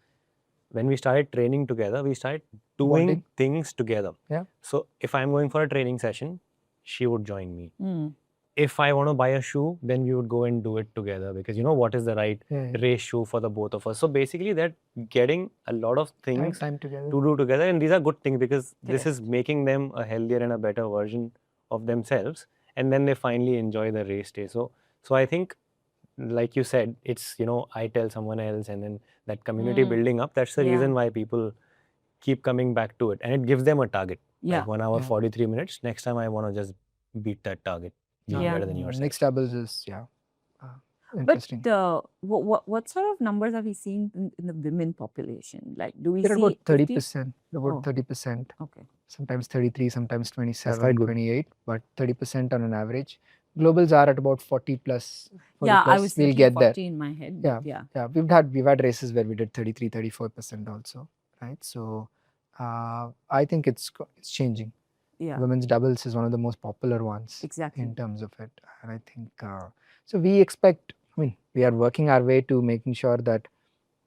when we started training together, we started doing Bonding. things together. Yeah. So if I'm going for a training session, she would join me. If I want to buy a shoe, then we would go and do it together because you know what is the right race shoe for the both of us. So basically they're getting a lot of things Time together. to do together, and these are good things because this is making them a healthier and a better version of themselves, and then they finally enjoy the race day. So I think, like you said, it's, you know, I tell someone else and then that community building up, that's the reason why people keep coming back to it, and it gives them a target. Like 1 hour 43 minutes, next time I want to just beat that target, be better than yourself. Next doubles is interesting. But what sort of numbers are we seeing in the women population? Like, do we They're see about 50? 30%. About 30%. Okay. sometimes 33, sometimes quite 27, good. 28, but 30% on an average. Globals are at about 40 plus. 40 Yeah, plus. I was We'll thinking get there. 40 in my head. Yeah, but yeah. yeah. We've had races where we did 33, 34% also, right? So I think it's changing. Yeah, Women's doubles is one of the most popular ones exactly. in terms of it, and I think so. We expect. I mean, we are working our way to making sure that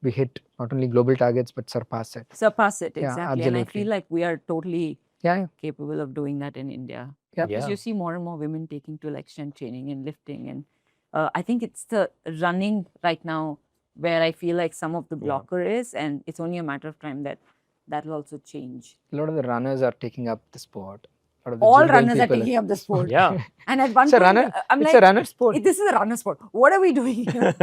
we hit not only global targets but surpass it. Surpass it, Yeah, exactly. And I absolutely. feel like we are totally Yeah, capable of doing that in India. yeah. Because you see more and more women taking to like strength training and lifting. And I think it's the running right now where I feel like some of the blocker is. And it's only a matter of time that will also change. A lot of the runners are taking up the sport. A lot of the All gym girl runners are people taking up the sport. Yeah. And at one It's a point, runner. I'm It's like, a runner sport. this is a runner sport. What are we doing here?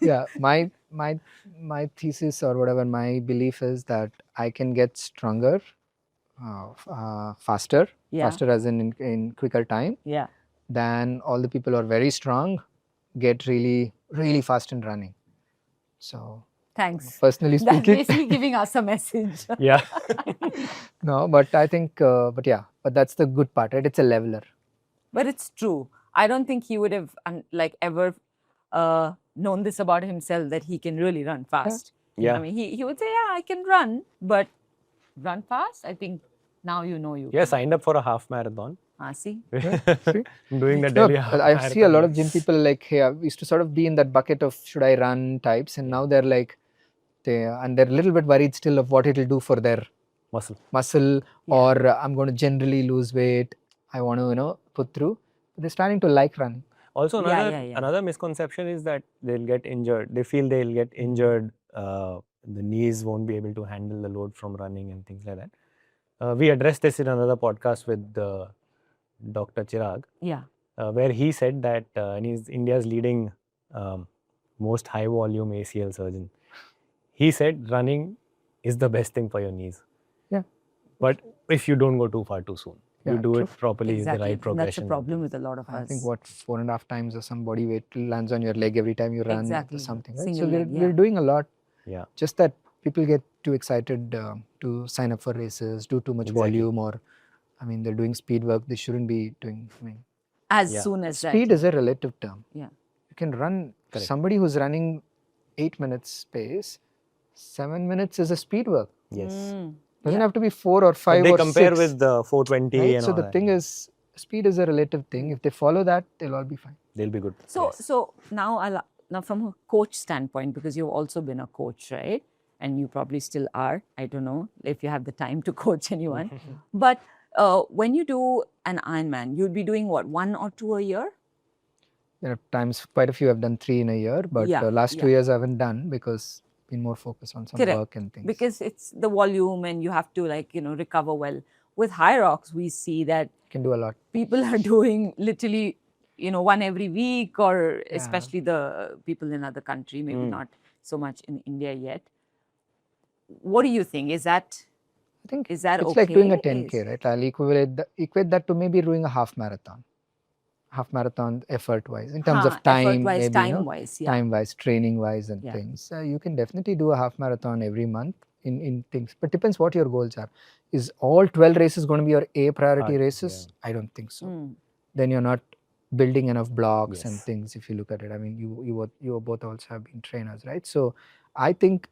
Yeah, my thesis or whatever my belief is that I can get stronger, faster, Yeah. faster as in quicker time Yeah. than all the people who are very strong get really fast in running. So Thanks. personally That's speaking, basically giving us a message. Yeah. no, but I think, but that's the good part, right? It's a leveler. But it's true. I don't think he would have like ever known this about himself that he can really run fast. Yeah. I mean, he would say, yeah, I can run, but run fast? I think now you know you Yeah, can. signed up for a half marathon. See? See? I'm doing the No, Delhi half I see a lot of marathon. gym people like, hey, I used to sort of be in that bucket of should I run types, and now they're like, they're a little bit worried still of what it'll do for their muscle, or I'm going to generally lose weight. I want to put through. But they're starting to like running. Also, another misconception is that they'll get injured. They feel they'll get injured. The knees won't be able to handle the load from running and things like that. We addressed this in another podcast with Dr. Chirag. Yeah. Where he said that, and he's India's leading most high volume ACL surgeon. He said running is the best thing for your knees. Yeah. But if you don't go too far too soon, you do true. it properly, Exactly. the right And progression. that's the problem with a lot of us. I think 4.5 times or some body weight lands on your leg every time you run or something. Right? Single So leg, we're doing a lot. Yeah. Just that people get too excited to sign up for races, do too much volume, or I mean they're doing speed work they shouldn't be doing. I mean, as soon as speed is a relative term. Yeah. You can run. Somebody who's running 8 minutes pace, 7 minutes is a speed work. Yes. Doesn't have to be 4 or 5 they or 6. They compare with the 420 right? and so all the that. thing is, speed is a relative thing. If they follow that, they'll all be fine. They'll be good. So now from a coach standpoint, because you've also been a coach, right? And you probably still are. I don't know if you have the time to coach anyone. But when you do an Ironman, you'd be doing what, 1 or 2 a year? There are times, quite a few have done 3 in a year, but last 2 years I haven't done because been more focused on some work and things. Because it's the volume and you have to recover well. With HYROX, we see that you can do a lot. People are doing literally, 1 every week, or especially the people in other country, maybe not so much in India yet. What do you think? Is that it's okay? Like doing a 10K, right? I'll equate that to maybe doing a half marathon effort-wise, in terms of time, maybe, time-wise, training-wise and things. You can definitely do a half marathon every month in things, but depends what your goals are. Is all 12 races going to be your A priority races? I don't think so. Then you're not building enough blocks and things if you look at it. I mean, you both also have been trainers, right? So I think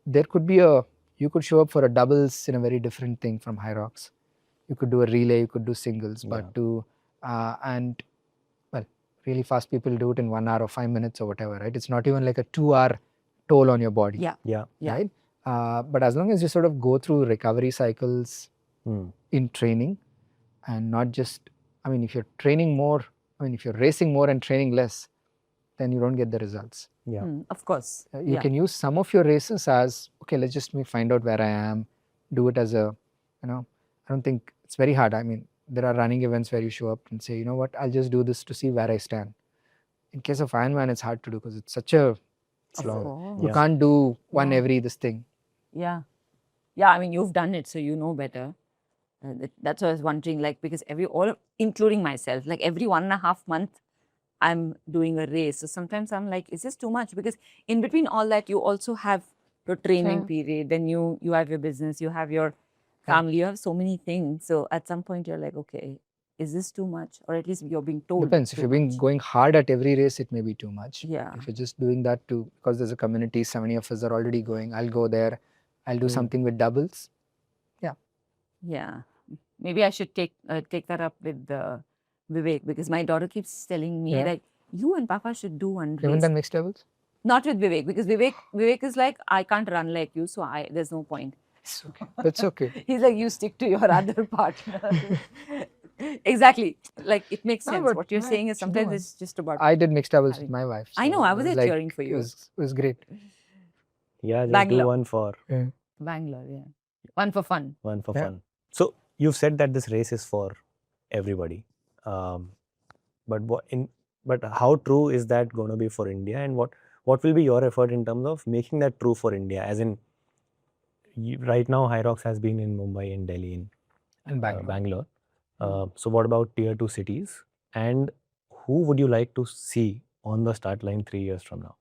there could be you could show up for a doubles in a very different thing from HYROX. You could do a relay, you could do singles, but really fast people do it in 1 hour or 5 minutes or whatever, right? It's not even like a 2-hour toll on your body. Right? But as long as you sort of go through recovery cycles in training and not just, I mean, if you're training more, if you're racing more and training less, then you don't get the results. Of course. You can use some of your races as, okay, let's just find out where I am, do it as a, I don't think it's very hard. I mean, there are running events where you show up and say, you know what, I'll just do this to see where I stand. In case of Ironman, it's hard to do because it's such a slog. You can't do one every this thing. Yeah. I mean, you've done it, so you know better. That's what I was wondering, because including myself, every 1.5 months, I'm doing a race. So sometimes I'm like, is this too much? Because in between all that, you also have your training period. Then you have your business, you have your family, you have so many things. So at some point you're like, okay, is this too much? Or at least you're being told. Depends. If too you're being much. going hard at every race, it may be too much. Yeah. If you're just doing that because there's a community, so many of us are already going, I'll go there, I'll do something with doubles. Yeah. Maybe I should take that up with Vivek, because my daughter keeps telling me Yeah. like, you and Papa should do one You haven't race. done mixed doubles? Not with Vivek, because Vivek is like, I can't run like you, so there's no point. It's okay. That's okay. He's like, you stick to your other partner. Exactly. Like, it makes No, sense. but What you're yeah, saying is should do sometimes one. it's just about. I did mixed doubles with having- my wife. I know, I was there cheering for you. It was great. Yeah, just Bangalore. do one for Bangalore, yeah. One for fun. one for Yeah. fun. So you've said that this race is for everybody, but how true is that going to be for India, and what will be your effort in terms of making that true for India? As in, right now HYROX has been in Mumbai and Delhi And Bangalore. Bangalore. So what about tier 2 cities, and who would you like to see on the start line 3 years from now?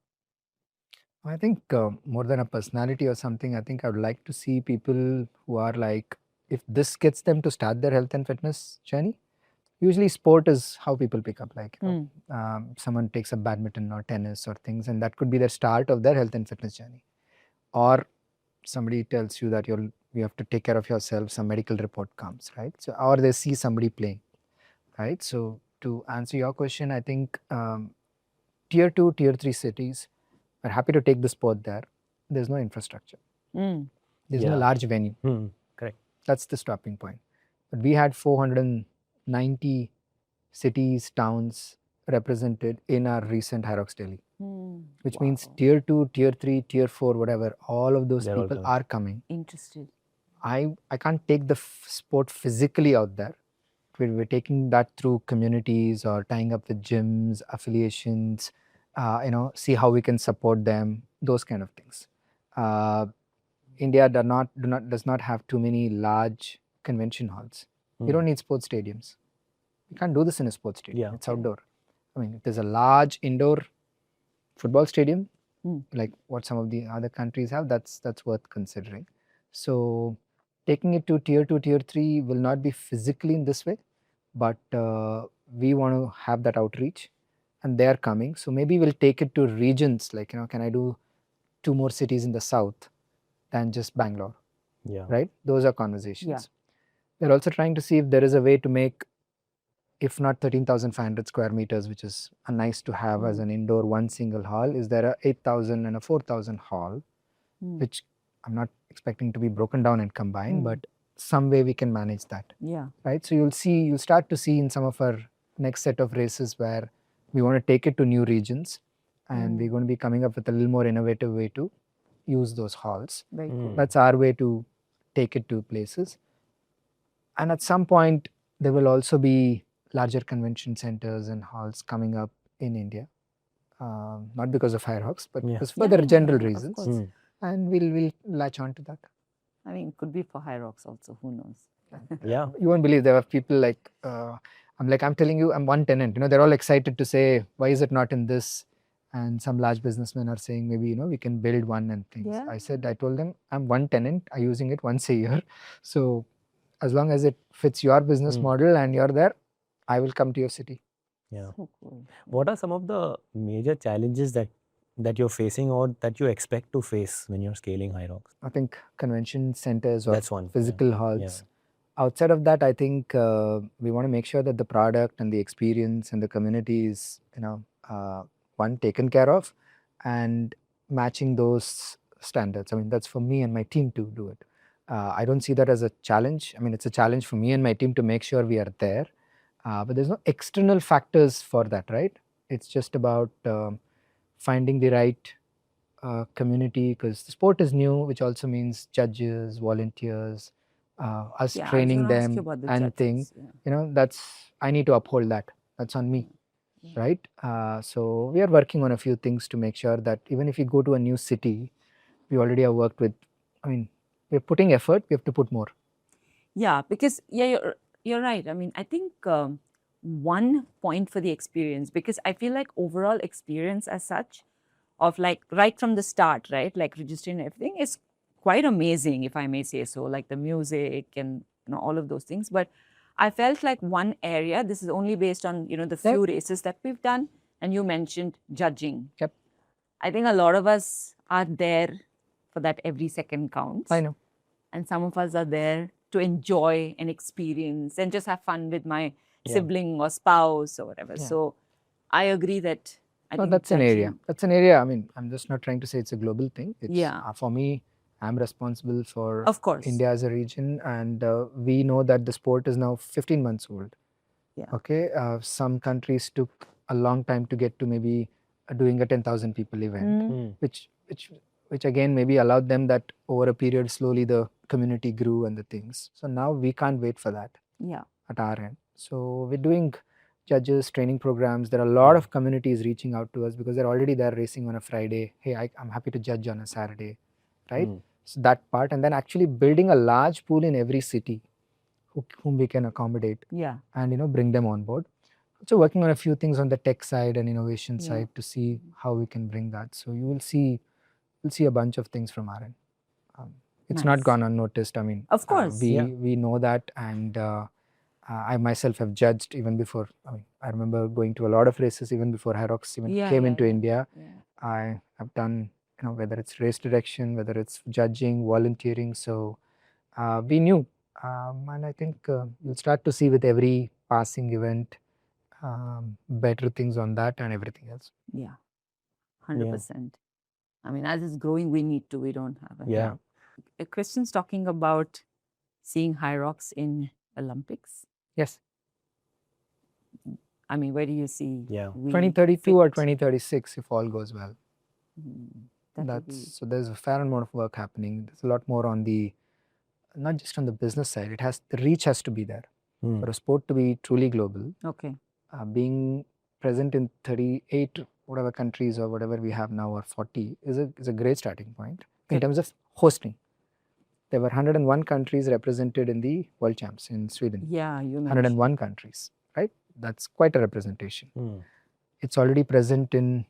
I think more than a personality or something, I think I would like to see people who are like, if this gets them to start their health and fitness journey, usually sport is how people pick up. Like, someone takes up badminton or tennis or things, and that could be the start of their health and fitness journey. Or somebody tells you that you have to take care of yourself, some medical report comes, right? So, or they see somebody playing, right? So, to answer your question, I think tier 2, tier 3 cities are happy to take the sport there. There's no infrastructure. There's no Yeah. large venue. Correct. That's the stopping point. But we had 490 cities, towns represented in our recent HYROX Delhi, which means tier 2, tier 3, tier 4, whatever, all of those They're all people coming. are coming. Interested. I can't take the sport physically out there. We're taking that through communities or tying up with gyms, affiliations, see how we can support them, those kind of things. India does not have too many large convention halls. We don't need sports stadiums. You can't do this in a sports stadium. Yeah. It's outdoor. I mean, if there's a large indoor football stadium, like what some of the other countries have, that's worth considering. So taking it to tier 2, tier 3 will not be physically in this way, but we want to have that outreach, and they're coming. So maybe we'll take it to regions, like, can I do 2 more cities in the south than just Bangalore, Yeah. right? Those are conversations. Yeah. They're also trying to see if there is a way to make, if not 13,500 square meters, which is a nice to have as an indoor one single hall, is there a 8,000 and a 4,000 hall, which I'm not expecting to be broken down and combined, but some way we can manage that. Yeah. Right? So you'll start to see in some of our next set of races where we want to take it to new regions, and we're going to be coming up with a little more innovative way to use those halls. Very cool. That's our way to take it to places. And at some point, there will also be larger convention centers and halls coming up in India. Not because of HYROX, but because for other general of reasons. course. And we'll latch on to that. I mean, it could be for HYROX also. Who knows? Yeah. You won't believe there are people like, I'm telling you, I'm one tenant. They're all excited to say, why is it not in this? And some large businessmen are saying, maybe, we can build one and things. Yeah. I told them, I'm one tenant. I'm using it once a year. So as long as it fits your business model and you're there, I will come to your city. Yeah. So cool. What are some of the major challenges that you're facing or that you expect to face when you're scaling HYROX? I think convention centers or That's one. physical halls. Outside of that, I think we want to make sure that the product and the experience and the community is, one, taken care of, and matching those standards. I mean, that's for me and my team to do it. I don't see that as a challenge. I mean, it's a challenge for me and my team to make sure we are there. But there's no external factors for that, right? It's just about finding the right community, because the sport is new, which also means judges, volunteers, us Yeah, I was training gonna ask you them about the and things. judges, I need to uphold that. That's on me, right? So we are working on a few things to make sure that even if you go to a new city, we already have worked with, we're putting effort, we have to put more. Yeah, because you're right. I mean, I think one point for the experience, because I feel like overall experience as such, of like right from the start, right, like registering everything is quite amazing, if I may say so, like the music and all of those things. But I felt like one area, this is only based on the few races that we've done, and you mentioned judging. Yep. I think a lot of us are there for that every second counts. I know. And some of us are there to enjoy and experience and just have fun with my sibling or spouse or whatever. Yeah. So I agree that I think that's an area. judging- That's an area. I mean, I'm just not trying to say it's a global thing. It's, Yeah. For me, I'm responsible for Of course. India as a region, and we know that the sport is now 15 months old. Yeah. Okay. Some countries took a long time to get to maybe doing a 10,000 people event, which again maybe allowed them that over a period slowly the community grew and the things. So now we can't wait for that. Yeah. At our end. So we're doing judges training programs. There are a lot of communities reaching out to us because they're already there racing on a Friday. Hey, I'm happy to judge on a Saturday, right? So that part, and then actually building a large pool in every city whom we can accommodate. Yeah. And bring them on board. So working on a few things on the tech side and innovation side to see how we can bring that. So you'll see a bunch of things from our end. It's not gone unnoticed. I mean, of course, we know that, and I myself have judged even before. I mean, I remember going to a lot of races even before HYROX even came into India. I have done, whether it's race direction, whether it's judging, volunteering. So we knew, and I think you'll start to see with every passing event better things on that and everything else. Yeah, 100%. I mean, as it's growing, we need to. We don't have it. Christian's talking about seeing HYROX in Olympics. Yes. I mean, where do you see? 2032 or 2036 if all goes well. So there's a fair amount of work happening. There's a lot more on not just on the business side. The reach has to be there for a sport to be truly global. Okay. Being present in 38 whatever countries or whatever we have now, or 40 is a great starting point in terms of hosting. There were 101 countries represented in the World Champs in Sweden. Yeah, you mentioned. 101 countries, right? That's quite a representation. It's already present in,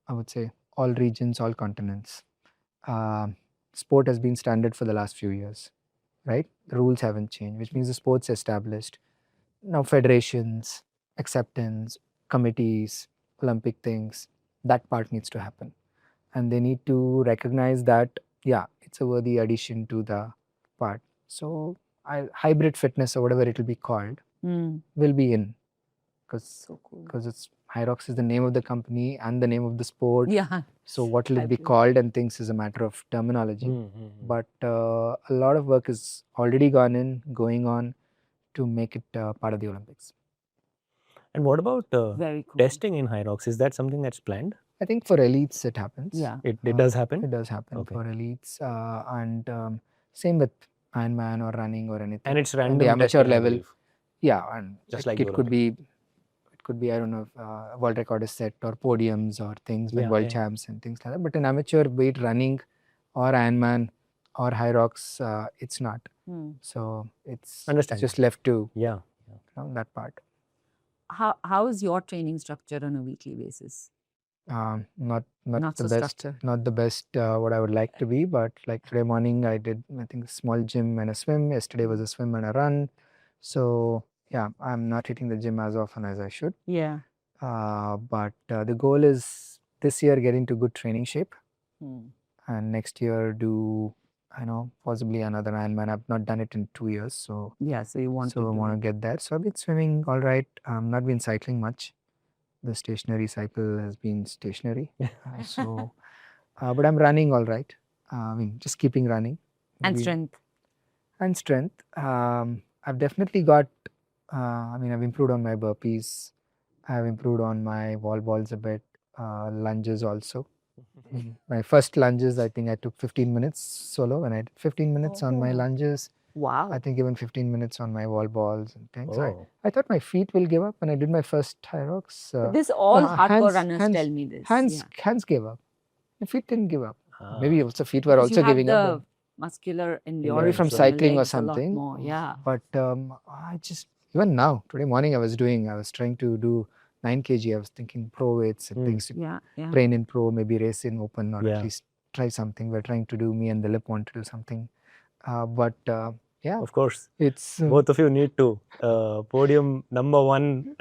I would say, all regions, all continents. Sport has been standard for the last few years, right? The rules haven't changed, which means the sport's established. Now federations, acceptance, committees, Olympic things, that part needs to happen. And they need to recognize that, it's a worthy addition to the part. So hybrid fitness or whatever it will be called will be in. Because it's HYROX is the name of the company and the name of the sport. Yeah. So what will it be called and things is a matter of terminology. But a lot of work is already going on to make it part of the Olympics. And what about Very cool. testing in HYROX? Is that something that's planned? I think for elites it happens. Yeah. It does happen? It does happen for elites. And same with Ironman or running or anything. And it's random the amateur testing, I level. believe. Yeah, and Just like it could be I don't know, if world record is set or podiums or things like world champs and things like that. But in amateur weight running or Ironman or HYROX, it's not. So it's just left to that part. How is your training structure on a weekly basis? Not Not the so best. structured. Not the best what I would like to be, but like today morning I did, I think, a small gym and a swim. Yesterday was a swim and a run. So I'm not hitting the gym as often as I should. Yeah. But the goal is this year get into good training shape, and next year do, possibly another Ironman. I've not done it in 2 years, so so you want to get there. So I've been swimming all right. Not been cycling much. The stationary cycle has been stationary. But I'm running all right. I mean, just keeping running. And strength. And strength. I've definitely got, I've improved on my burpees. I've improved on my wall balls a bit. Lunges also. My first lunges, I think I took 15 minutes solo, and I did 15 minutes on my lunges. Wow. I think even 15 minutes on my wall balls and things. I thought my feet will give up when I did my first HYROX. This all hardcore runners tell me this. Hands gave up. My feet didn't give up. Maybe also feet were also giving up. Muscular endurance. Maybe from cycling or something. More, But I just, even now, today morning I was trying to do 9 kg. I was thinking pro weights and things to train in pro, maybe race in open, or at least try something. We're trying to do, me and Dilip want to do something. But yeah, Of course, it's both of you need to podium number 1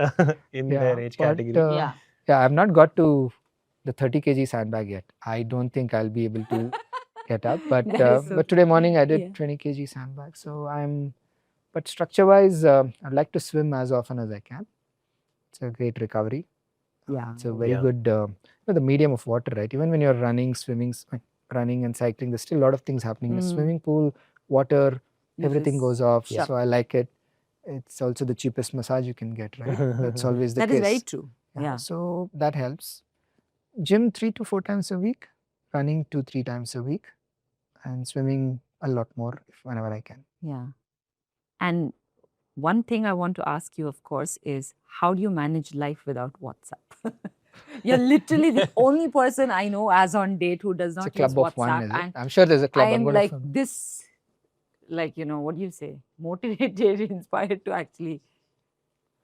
in their age but, category. yeah, I've not got to the 30 kg sandbag yet. I don't think I'll be able to get up. But That is so but today morning I did Yeah. 20 kg sandbag. So but structure wise, I'd like to swim as often as I can. It's a great recovery. Yeah. It's a very Yeah. good, the medium of water, right? Even when you're running, swimming, running and cycling, there's still a lot of things happening. The swimming pool, water, You everything just goes off. shut. So I like it. It's also the cheapest massage you can get, right? That's always the That case. is very true. Yeah. So that helps. Gym 3 to 4 times a week, running 2-3 times a week, and swimming a lot more whenever I can. Yeah. And one thing I want to ask you, of course, is how do you manage life without WhatsApp? You're literally the only person I know as on date who does It's not a club use of WhatsApp. one, is it? And I'm sure there's a club. I am gonna like this, like, what do you say? Motivated, inspired to actually.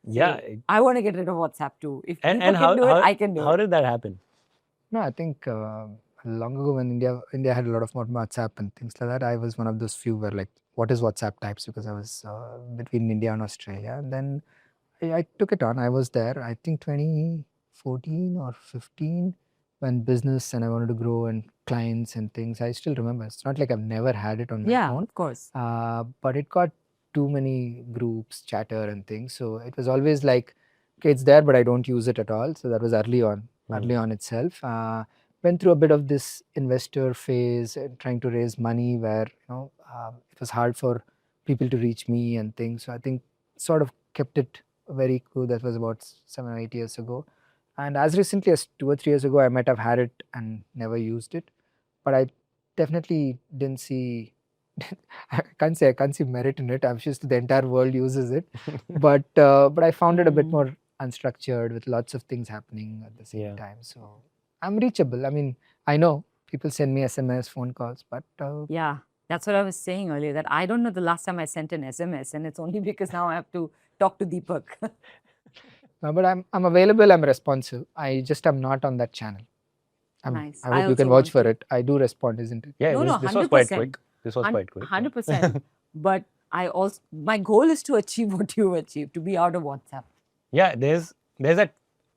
Yeah. say, I want to get rid of WhatsApp too. If And people can do it, I can do how it. did that happen? No, I think long ago when India had a lot of more WhatsApp and things like that, I was one of those few where like, what is WhatsApp types, because I was between India and Australia. And then I took it on. I was there, I think 2014 or 15, when business and I wanted to grow and clients and things. I still remember. It's not like I've never had it on my Yeah, phone. of course. But it got too many groups, chatter and things. So it was always like, okay, it's there, but I don't use it at all. So that was early on itself. Went through a bit of this investor phase, trying to raise money where, it was hard for people to reach me and things. So I think sort of kept it very cool. That was about 7 or 8 years ago. And as recently as 2 or 3 years ago, I might have had it and never used it. But I definitely didn't see, I can't see merit in it. I'm just the entire world uses it. But I found it a bit more unstructured with lots of things happening at the same time. So I'm reachable. I mean, I know people send me SMS, phone calls, but Yeah, that's what I was saying earlier, that I don't know the last time I sent an SMS, and it's only because now I have to talk to Deepak. no, but I'm available. I'm responsive. I just am not on that channel. Nice. I hope you also can vouch want for to- it. I do respond, isn't it? Yeah, No, this was quite 100%. quick. This was quite quick. 100%. But I also, my goal is to achieve what you achieved, to be out of WhatsApp. Yeah, there's that,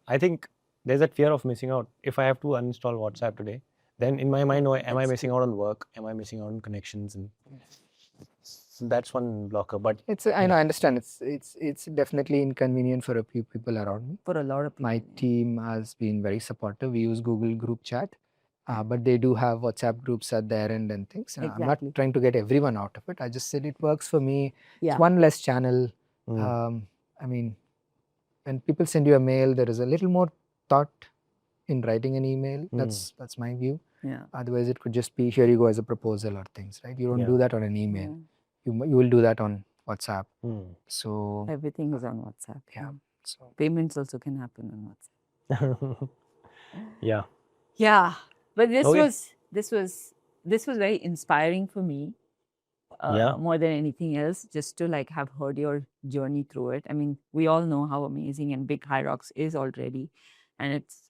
I think there's that fear of missing out. If I have to uninstall WhatsApp today, then in my mind, am I missing out on work? Am I missing out on connections? And so that's one blocker. But I know, I understand. It's definitely inconvenient for a few people around me. For a lot of people. My team has been very supportive. We use Google group chat, but they do have WhatsApp groups at their end and things. I'm not Exactly. trying to get everyone out of it. I just said it works for me. Yeah. It's one less channel. I mean, when people send you a mail, there is a little more thought in writing an email. That's my view. Yeah. Otherwise, it could just be, here you go as a proposal or things, right? You don't do that on an email. You will do that on WhatsApp. So Everything is on WhatsApp. yeah. So Payments also can happen on WhatsApp. yeah. Yeah. But this Okay. was very inspiring for me. More than anything else, just to like have heard your journey through it. I mean, we all know how amazing and big HYROX is already, and it's,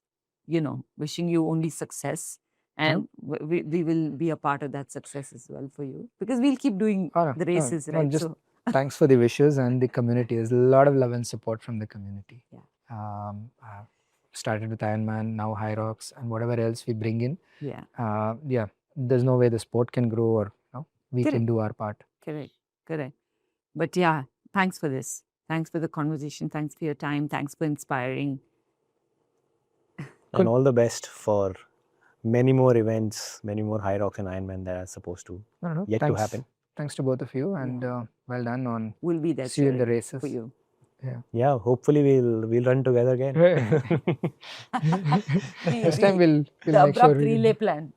wishing you only success, and we will be a part of that success as well for you, because we'll keep doing the races, right? Just thanks for the wishes and the community. There's a lot of love and support from the community. Yeah. Started with IRONMAN, now HYROX, and whatever else we bring in. Yeah. There's no way the sport can grow, or we can do our part. Correct. But yeah, thanks for this. Thanks for the conversation. Thanks for your time. Thanks for inspiring. And all the best for many more events, many more HYROX and IRONMAN that are supposed to yet to happen. Thanks to both of you, and well done on. We'll be there. See you in the races for you. Yeah, hopefully we'll run together again. Next time we'll the make sure abrupt relay plan.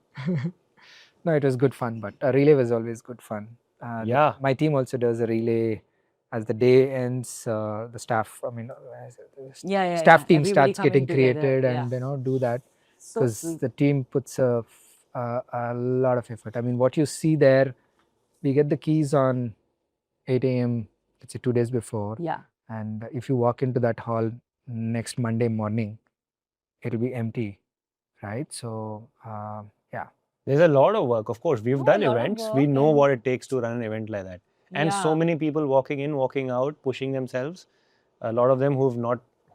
No, it was good fun, but a relay was always good fun. My team also does a relay as the day ends. The staff, staff team starts getting created and do that, because the team puts a lot of effort. I mean, what you see there, we get the keys on 8 a.m. let's say 2 days before. Yeah. And if you walk into that hall next Monday morning, it'll be empty, right? So There's a lot of work. Of course, we've Oh, done a lot of events. We work know and- what it takes to run an event like that. And so Yeah. many people walking in, walking out, pushing themselves. A lot of them who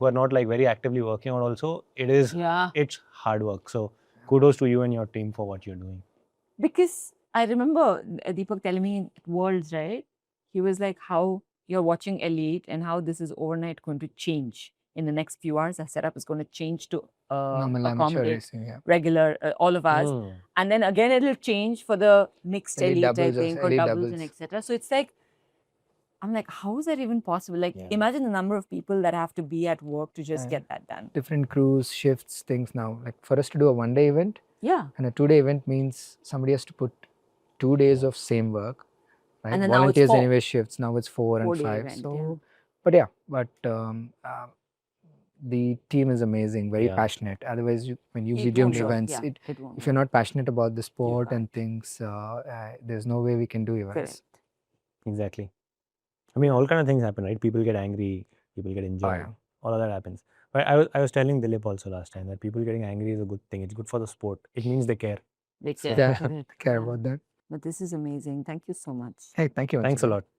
are not like very actively working out also. Yeah. It's hard work. So kudos to you and your team for what you're doing. Because I remember Deepak telling me at Worlds, right? He was like, how you're watching Elite and how this is overnight going to change in the next few hours. Our setup is going to change to Normal amateur accommodate racing, yeah. regular, all of us. Mm. And then again, it'll change for the mixed Elite elite, I doubles or think, or elite doubles and doubles. etc. So it's like, I'm like, how is that even possible? Like, Yeah. imagine the number of people that have to be at work to just And get that done. Different crews, shifts, things now. Like for us to do a 1 day event, Yeah. and a 2 day event means somebody has to put 2 days of same work. Right? And then now it's Volunteers 4. anyway shifts. Now it's 4 and 4-day 5. event, So, but the team is amazing, very Yeah. passionate. Otherwise, when you be It doing won't work. events, Yeah, it won't if you're not passionate about the sport can't. and things, there's no way we can do events. Correct. Exactly. I mean, all kind of things happen, right? People get angry, people get injured. yeah. All of that happens. But I was telling Dilip also last time that people getting angry is a good thing. It's good for the sport. It means they care. They So- care. Yeah, Correct. care Yeah. about that. But this is amazing. Thank you so much. Hey, thank you. once Thanks a again. lot.